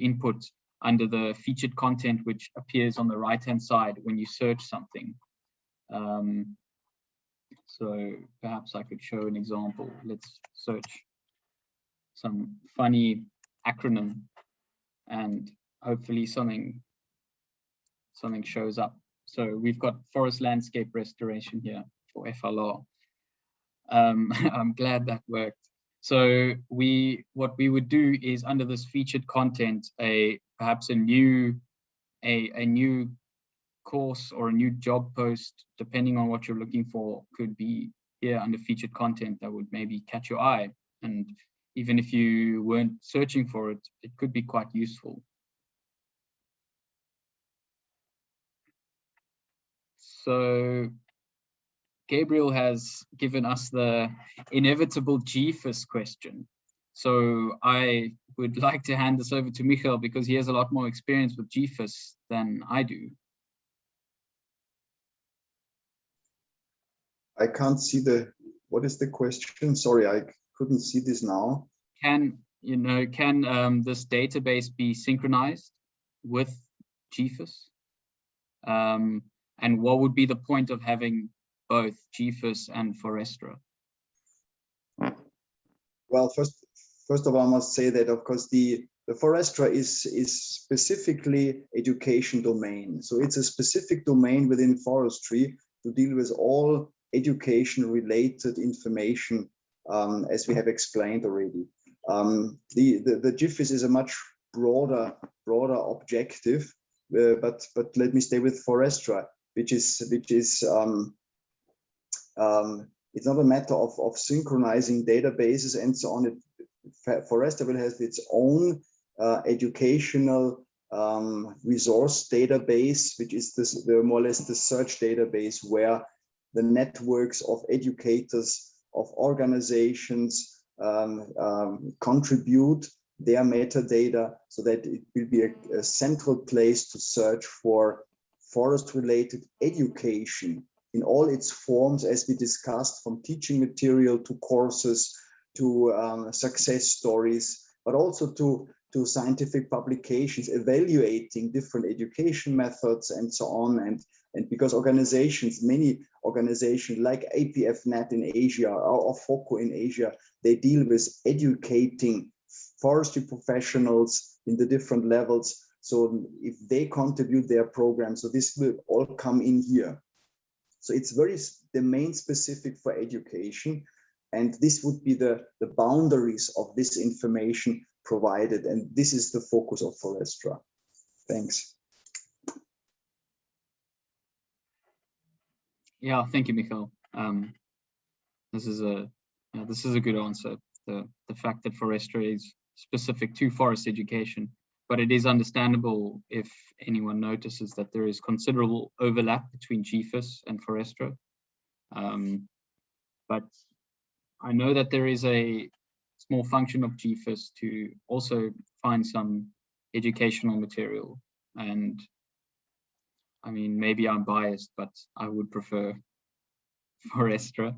input under the featured content, which appears on the right-hand side when you search something. So perhaps I could show an example. Let's search some funny acronym, and hopefully something shows up. So we've got forest landscape restoration here for FLR. I'm glad that worked. So what we would do is, under this featured content, perhaps a new course or a new job post, depending on what you're looking for, could be here under featured content that would maybe catch your eye. And even if you weren't searching for it, it could be quite useful. So Gabriel has given us the inevitable GFIS question. So I would like to hand this over to Michael, because he has a lot more experience with GFIS than I do. I can't see what is the question? Sorry, I couldn't see this now. Can this database be synchronized with GFIS? And what would be the point of having both GFIS and Forestra? Well, first of all, I must say that, of course, the Forestra is specifically education domain. So it's a specific domain within forestry to deal with all education related information, as we have explained already. The GFIS is a much broader objective, but let me stay with Forestra, which is it's not a matter of synchronizing databases and so on. Forestra will have its own educational resource database, which is more or less the search database where the networks of educators, of organizations contribute their metadata, so that it will be a central place to search for forest-related education in all its forms, as we discussed, from teaching material to courses to success stories, but also to scientific publications evaluating different education methods and so on. And because many organizations like APFNet in Asia or FOCO in Asia, they deal with educating forestry professionals in the different levels. So if they contribute their program, so this will all come in here. So it's very domain specific for education. And this would be the boundaries of this information provided. And this is the focus of Forestra. Thanks. Yeah, thank you, Michael. This is a good answer. The fact that Forestra is specific to forest education, but it is understandable if anyone notices that there is considerable overlap between GFIS and Forestra. But I know that there is a small function of GFIS to also find some educational material. And I mean, maybe I'm biased, but I would prefer Forestra.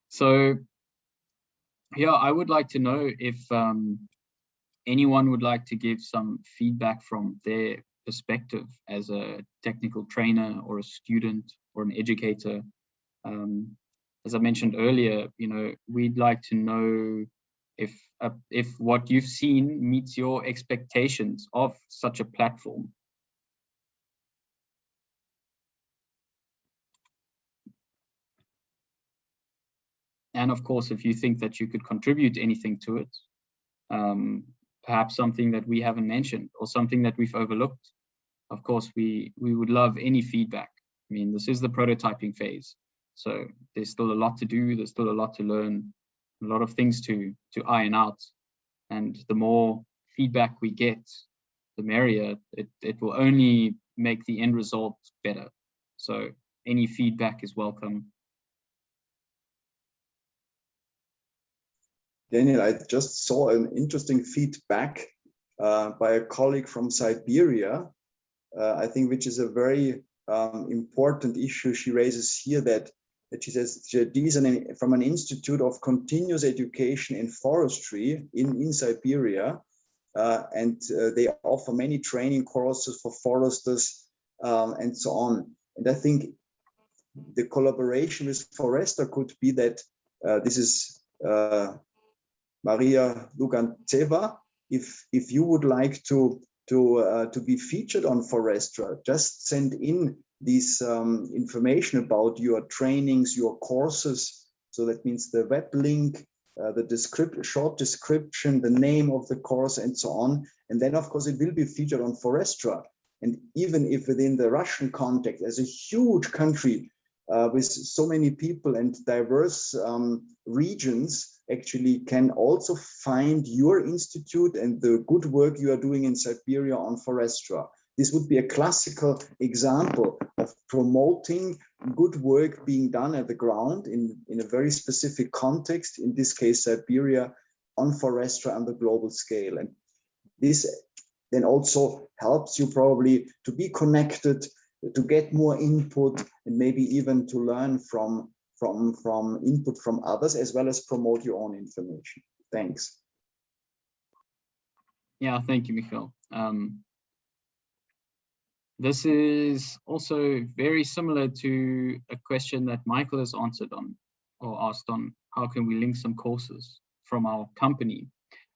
So yeah, I would like to know if anyone would like to give some feedback from their perspective as a technical trainer or a student or an educator. As I mentioned earlier, you know, we'd like to know if what you've seen meets your expectations of such a platform. And of course, if you think that you could contribute anything to it, perhaps something that we haven't mentioned or something that we've overlooked, of course, we would love any feedback. I mean, this is the prototyping phase. So there's still a lot to do. There's still a lot to learn, a lot of things to iron out. And the more feedback we get, the merrier. It will only make the end result better. So any feedback is welcome. Daniel, I just saw an interesting feedback by a colleague from Siberia, I think, which is a very important issue she raises here, that she says these are from an Institute of Continuous Education in Forestry in Siberia, and they offer many training courses for foresters and so on. And I think the collaboration with Forestra could be that this is Maria Lugantseva. If you would like to be featured on Forestra, just send in this information about your trainings, your courses. So that means the web link, the short description, the name of the course, and so on. And then, of course, it will be featured on Forestra. And even if within the Russian context, as a huge country with so many people and diverse regions, actually can also find your institute and the good work you are doing in Siberia on Forestra. This would be a classical example of promoting good work being done at the ground in a very specific context, in this case, Siberia, on Forestra on the global scale. And this then also helps you probably to be connected, to get more input, and maybe even to learn from input from others, as well as promote your own information. Thanks. Yeah, thank you, Michael. This is also very similar to a question that Michael has answered on, or asked on, how can we link some courses from our company?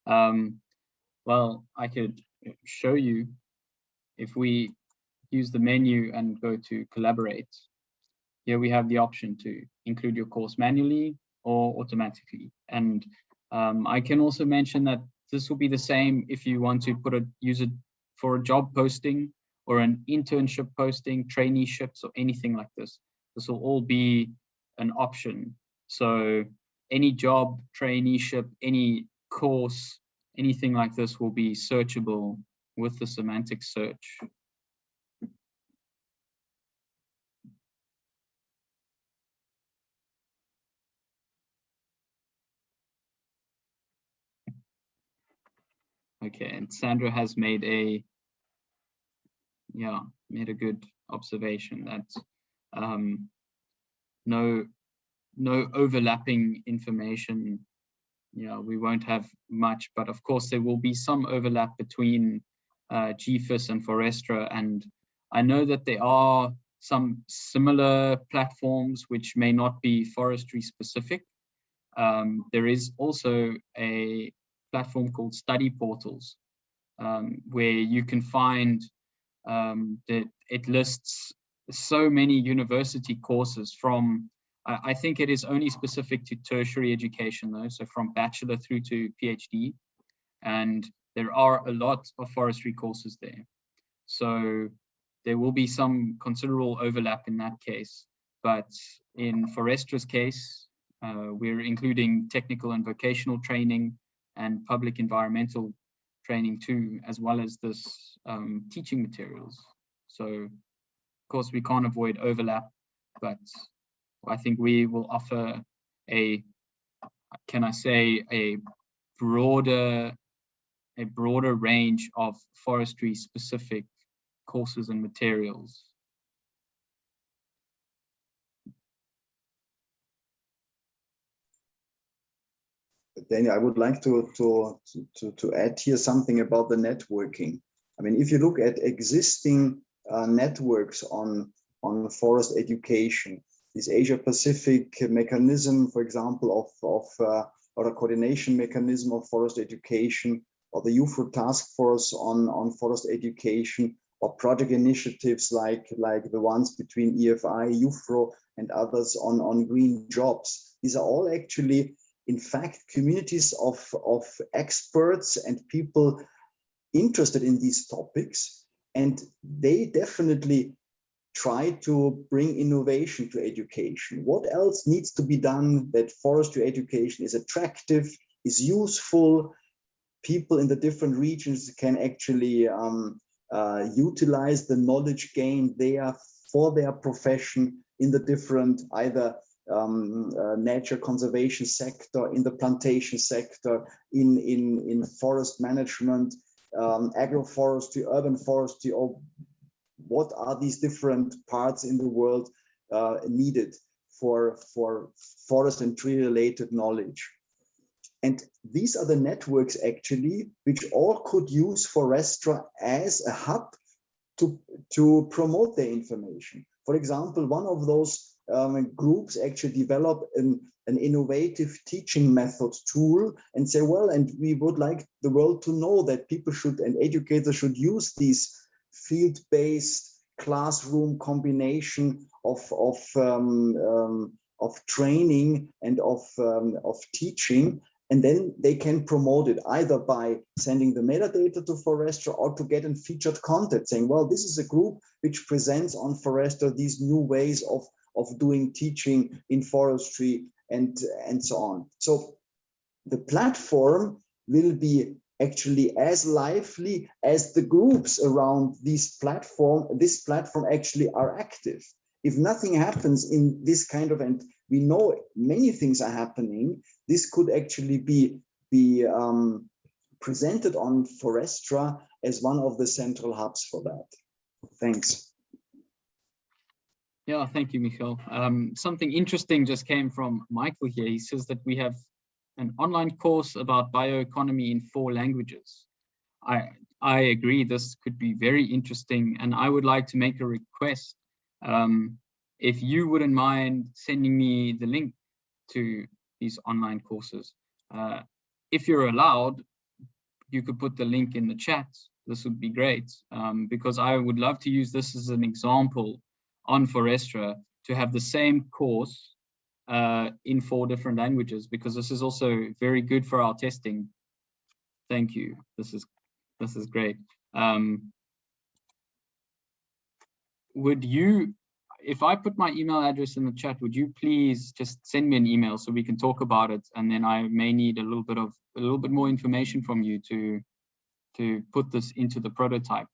Well, I could show you if we use the menu and go to collaborate. Here we have the option to include your course manually or automatically. And I can also mention that this will be the same if you want to use it for a job posting or an internship posting, traineeships, or anything like this. This will all be an option. So any job, traineeship, any course, anything like this will be searchable with the semantic search. Okay, and Sandra has made a good observation that no overlapping information. Yeah, we won't have much, but of course there will be some overlap between GFIS and Forestra, and I know that there are some similar platforms which may not be forestry specific. There is also a platform called Study Portals, where you can find that it lists so many university courses from, I think it is only specific to tertiary education though, so from bachelor through to PhD, and there are a lot of forestry courses there. So there will be some considerable overlap in that case. but in Forestra's case, we're including technical and vocational training and public environmental training too, as well as this teaching materials. So of course we can't avoid overlap, but I think we will offer a, can I say, a broader range of forestry specific courses and materials. Daniel, I would like to add here something about the networking. I mean, if you look at existing networks on forest education, this Asia-Pacific mechanism, for example, or a coordination mechanism of forest education, or the IUFRO task force on forest education, or project initiatives like the ones between EFI, IUFRO, and others on green jobs. These are all actually, in fact, communities of experts and people interested in these topics, and they definitely try to bring innovation to education. What else needs to be done that forestry education is attractive, is useful? People in the different regions can actually utilize the knowledge gained there for their profession in the different either nature conservation sector, in the plantation sector, in forest management, agroforestry, urban forestry, or what are these different parts in the world needed for forest and tree related knowledge. And these are the networks actually which all could use Forestra as a hub to promote their information. For example, one of those groups actually develop an innovative teaching method tool and say, well, and we would like the world to know that people should, and educators should use these field-based classroom combination of training and of teaching. And then they can promote it either by sending the metadata to Forestra or to get in featured content saying, well, this is a group which presents on Forestra these new ways of doing teaching in forestry and so on. So the platform will be actually as lively as the groups around this platform actually are active. If nothing happens in this kind of, and we know many things are happening, this could actually be presented on Forestra as one of the central hubs for that. Thanks. Yeah, thank you, Michael. Something interesting just came from Michael here. He says that we have an online course about bioeconomy in 4 languages. I agree, this could be very interesting, and I would like to make a request. If you wouldn't mind sending me the link to these online courses. If you're allowed, you could put the link in the chat. This would be great, because I would love to use this as an example on Forestra to have the same course in 4 different languages, because this is also very good for our testing. Thank you. This is great. Would you, if I put my email address in the chat, would you please just send me an email so we can talk about it, and then I may need a little bit more information from you to put this into the prototype.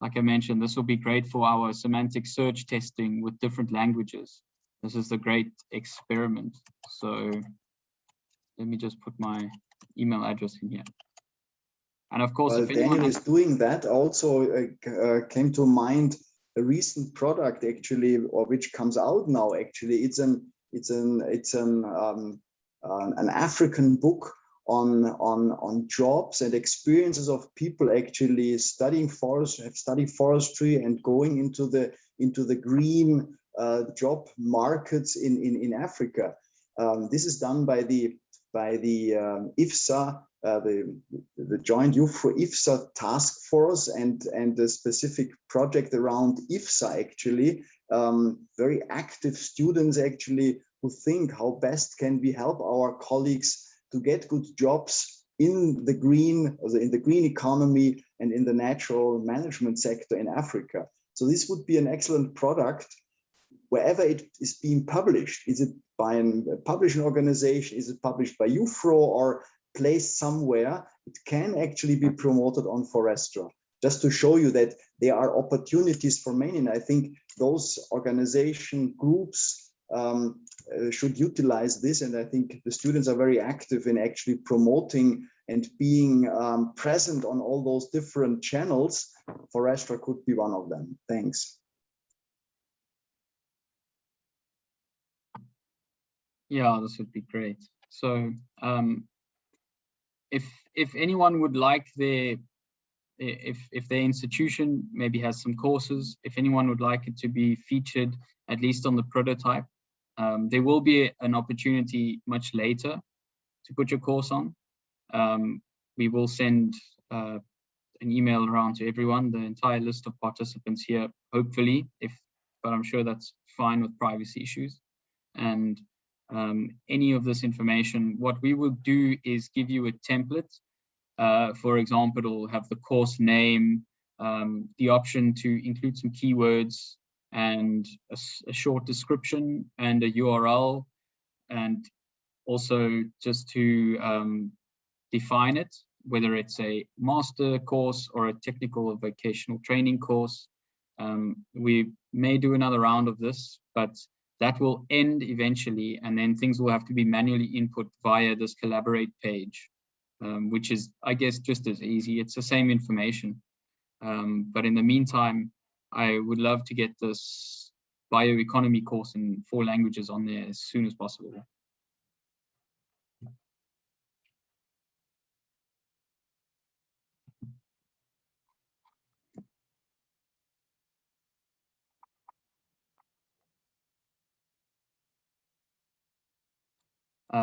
Like I mentioned, this will be great for our semantic search testing with different languages. This is a great experiment. So let me just put my email address in here. And of course, well, if anyone Daniel is doing that, also came to mind a recent product actually, or which comes out now actually. It's an African book on jobs and experiences of people actually studying forestry and going into the green job markets in Africa. This is done by the IFSA, the joint IUFRO-IFSA task force, and the specific project around IFSA actually. Very active students actually who think how best can we help our colleagues to get good jobs in the green economy and in the natural management sector in Africa. So this would be an excellent product wherever it is being published, is it by a publishing organization, is it published by IUFRO or placed somewhere, it can actually be promoted on Forestra. Just to show you that there are opportunities for many, and I think those organization groups should utilize this, and I think the students are very active in actually promoting and being present on all those different channels. Forestra could be one of them. Thanks. Yeah, this would be great. So if anyone would like if their institution maybe has some courses, if anyone would like it to be featured at least on the prototype, there will be an opportunity much later to put your course on. We will send an email around to everyone, the entire list of participants here, hopefully, but I'm sure that's fine with privacy issues. And any of this information, what we will do is give you a template. For example, it'll have the course name, the option to include some keywords and a short description and a URL, and also just to define it, whether it's a master course or a technical or vocational training course. We may do another round of this, but that will end eventually, and then things will have to be manually input via this collaborate page, which is, I guess, just as easy. It's the same information. But in the meantime, I would love to get this bioeconomy course in 4 languages on there as soon as possible.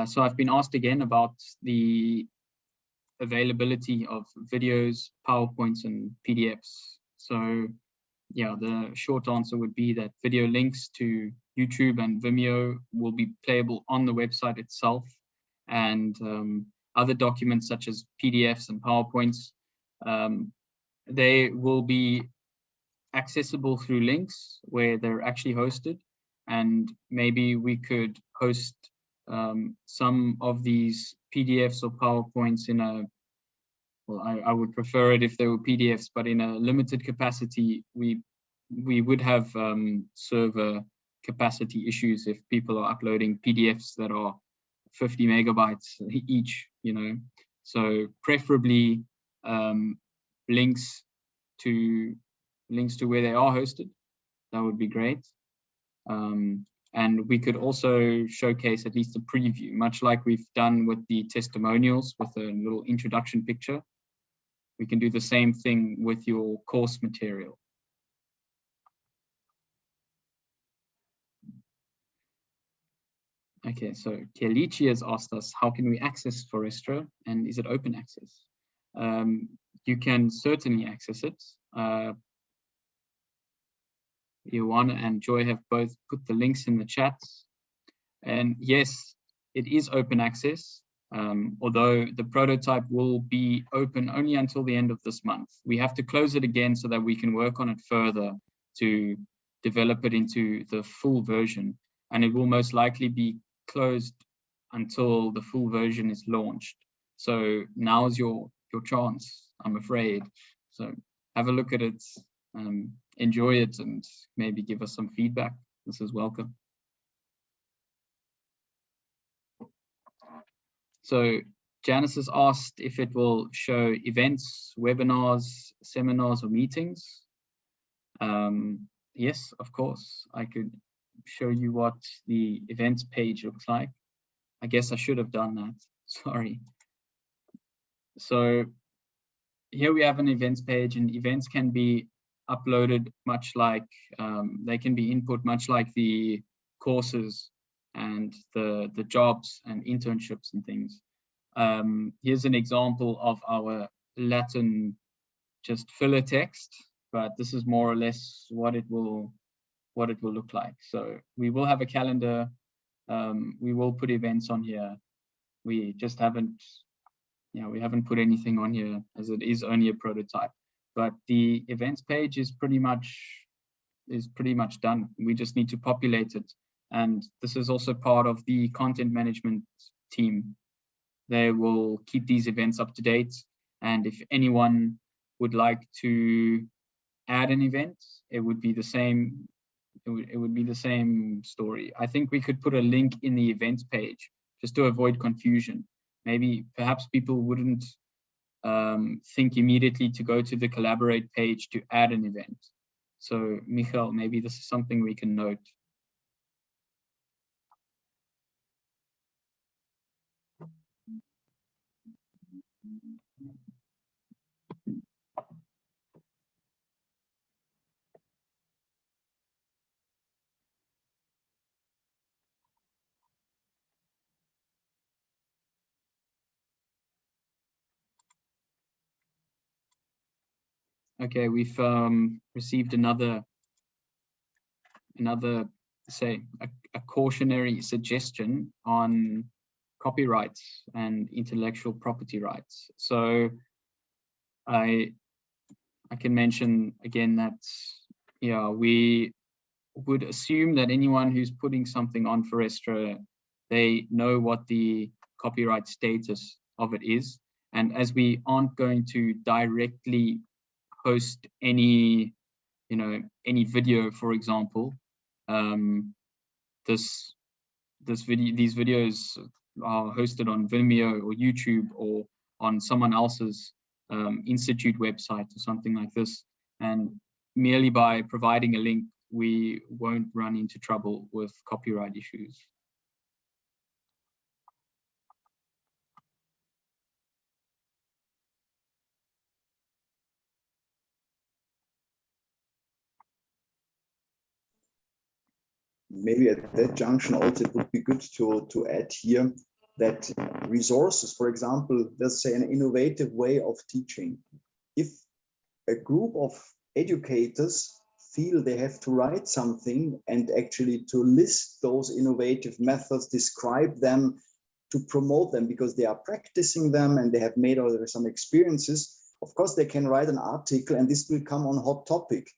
So I've been asked again about the availability of videos, PowerPoints, and PDFs. So yeah, the short answer would be that video links to YouTube and Vimeo will be playable on the website itself, and other documents such as PDFs and PowerPoints, they will be accessible through links where they're actually hosted, and maybe we could host some of these PDFs or PowerPoints in a, well, I would prefer it if they were PDFs, but in a limited capacity. We would have server capacity issues if people are uploading PDFs that are 50 megabytes each, you know. So preferably links to where they are hosted. That would be great. And we could also showcase at least a preview, much like we've done with the testimonials with a little introduction picture. We can do the same thing with your course material. Okay, so Kelichi has asked us, how can we access Forestra, and is it open access? You can certainly access it. Ioana and Joy have both put the links in the chat. And yes, it is open access, although the prototype will be open only until the end of this month. We have to close it again so that we can work on it further to develop it into the full version. And it will most likely be closed until the full version is launched. So now's your chance, I'm afraid. So have a look at it, enjoy it, and maybe give us some feedback. This is welcome. So Janice has asked if it will show events, webinars, seminars, or meetings. Yes, of course. I could show you what the events page looks like. I guess I should have done that. Sorry. So here we have an events page, and events can be uploaded much like, they can be input much like the courses and the jobs and internships and things. Here's an example of our Latin just filler text, but this is more or less what it will look like. So we will have a calendar. We will put events on here. We just haven't, we haven't put anything on here as it is only a prototype. But the events page is pretty much pretty much done. We just need to populate it. And this is also part of the content management team. They will keep these events up to date. And if anyone would like to add an event, it would be the same. It would be the same story. I think we could put a link in the events page just to avoid confusion. Maybe perhaps people wouldn't think immediately to go to the collaborate page to add an event. So Michael, maybe this is something we can note. Okay, we've received another say a cautionary suggestion on copyrights and intellectual property rights. So I can mention again that we would assume that anyone who's putting something on Forestra, they know what the copyright status of it is. And as we aren't going to directly host any video, for example, these videos are hosted on Vimeo or YouTube or on someone else's institute website or something like this. And merely by providing a link, we won't run into trouble with copyright issues. Maybe at that junction also it would be good to add here that resources, for example, let's say an innovative way of teaching. If a group of educators feel they have to write something and actually to list those innovative methods, describe them, to promote them because they are practicing them and they have made some experiences, of course they can write an article and this will come on Hot Topic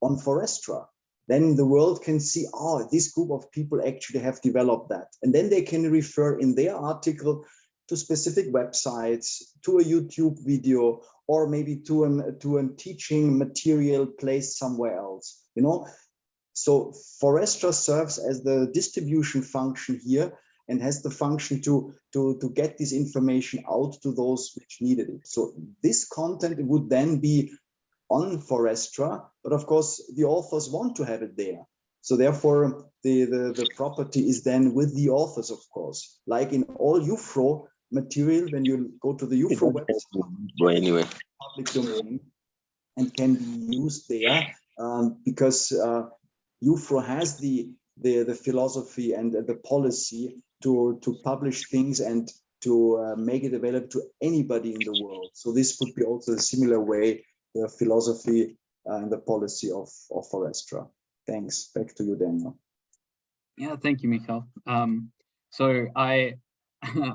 on Forestra. Then the world can see, oh, this group of people actually have developed that. And then they can refer in their article to specific websites, to a YouTube video, or maybe to a teaching material placed somewhere else, So Forestra serves as the distribution function here and has the function to get this information out to those which needed it. So this content would then be on Forestra, but of course the authors want to have it there. So therefore the property is then with the authors, of course. Like in all IUFRO material, when you go to the IUFRO website, anyway, public domain, and can be used there because IUFRO has the philosophy and the policy to publish things and to make it available to anybody in the world. So this would be also a similar way, the philosophy and the policy of Forestra. Thanks. Back to you, Daniel. Yeah, thank you, Michael. So I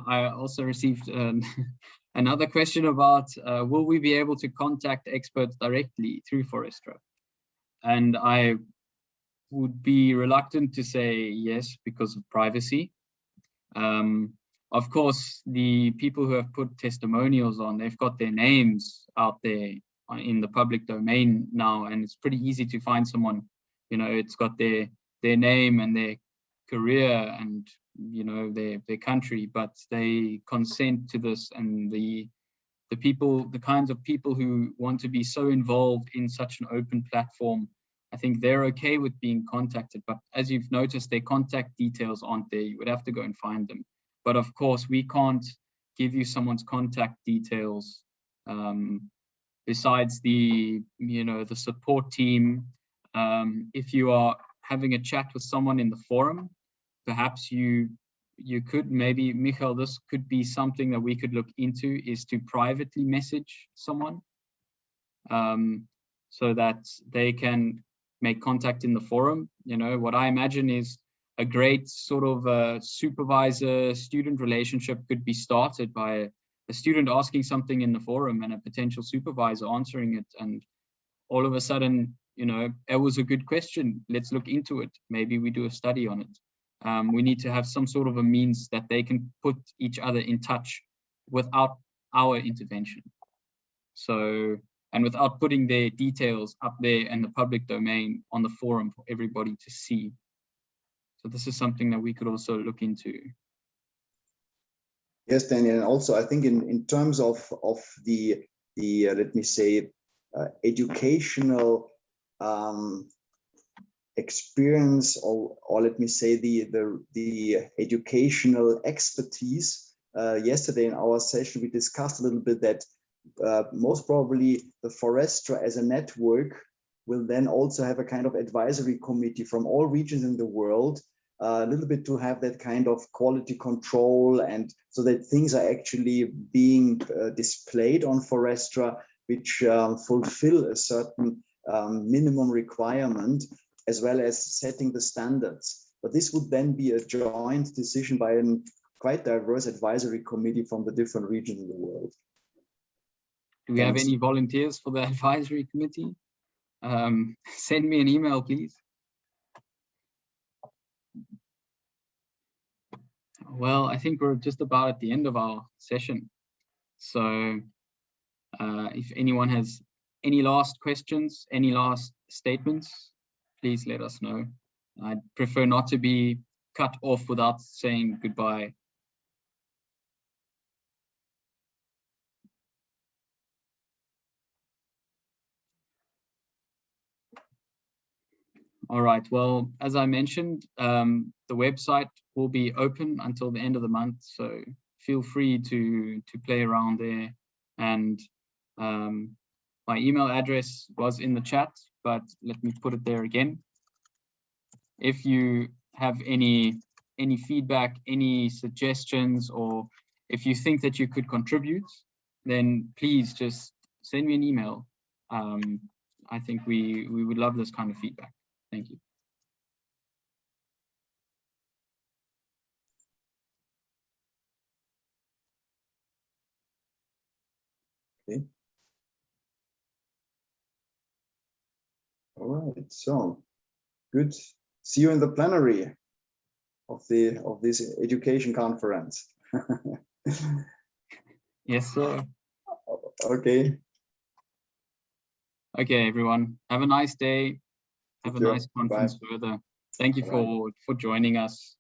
also received another question about will we be able to contact experts directly through Forestra? And I would be reluctant to say yes because of privacy. Of course, the people who have put testimonials on, they've got their names out there in the public domain now, and it's pretty easy to find someone, it's got their name and their career and their country, but they consent to this. And the kinds of people who want to be so involved in such an open platform, I think they're okay with being contacted. But as you've noticed, their contact details aren't there. You would have to go and find them. But of course, we can't give you someone's contact details besides the support team. If you are having a chat with someone in the forum, perhaps you could maybe, Michael, this could be something that we could look into, is to privately message someone so that they can make contact in the forum. What I imagine is a great sort of supervisor-student relationship could be started by a student asking something in the forum and a potential supervisor answering it, and all of a sudden you know, it was a good question. Let's look into it. Maybe we do a study on it. We need to have some sort of a means that they can put each other in touch without our intervention. So, and without putting their details up there in the public domain on the forum for everybody to see. So this is something that we could also look into. Yes, Daniel, and also I think in terms of the let me say educational experience, or let me say the educational expertise. Yesterday in our session we discussed a little bit that most probably the Forestra as a network will then also have a kind of advisory committee from all regions in the world, a little bit to have that kind of quality control, and so that things are actually being displayed on Forestra, which fulfill a certain minimum requirement, as well as setting the standards. But this would then be a joint decision by a quite diverse advisory committee from the different regions in the world. Do we have any volunteers for the advisory committee? Send me an email, please. Well, I think we're just about at the end of our session. So if anyone has any last questions, any last statements, please let us know. I'd prefer not to be cut off without saying goodbye. All right, well, as I mentioned, the website will be open until the end of the month, so feel free to play around there. And my email address was in the chat, but let me put it there again. If you have any feedback, any suggestions, or if you think that you could contribute, then please just send me an email. I think we would love this kind of feedback. Thank you. Okay. All right, so good. See you in the plenary of this education conference. Yes, sir. Okay. Okay, everyone. Have a nice day. Have a nice conference further. Thank you for joining us.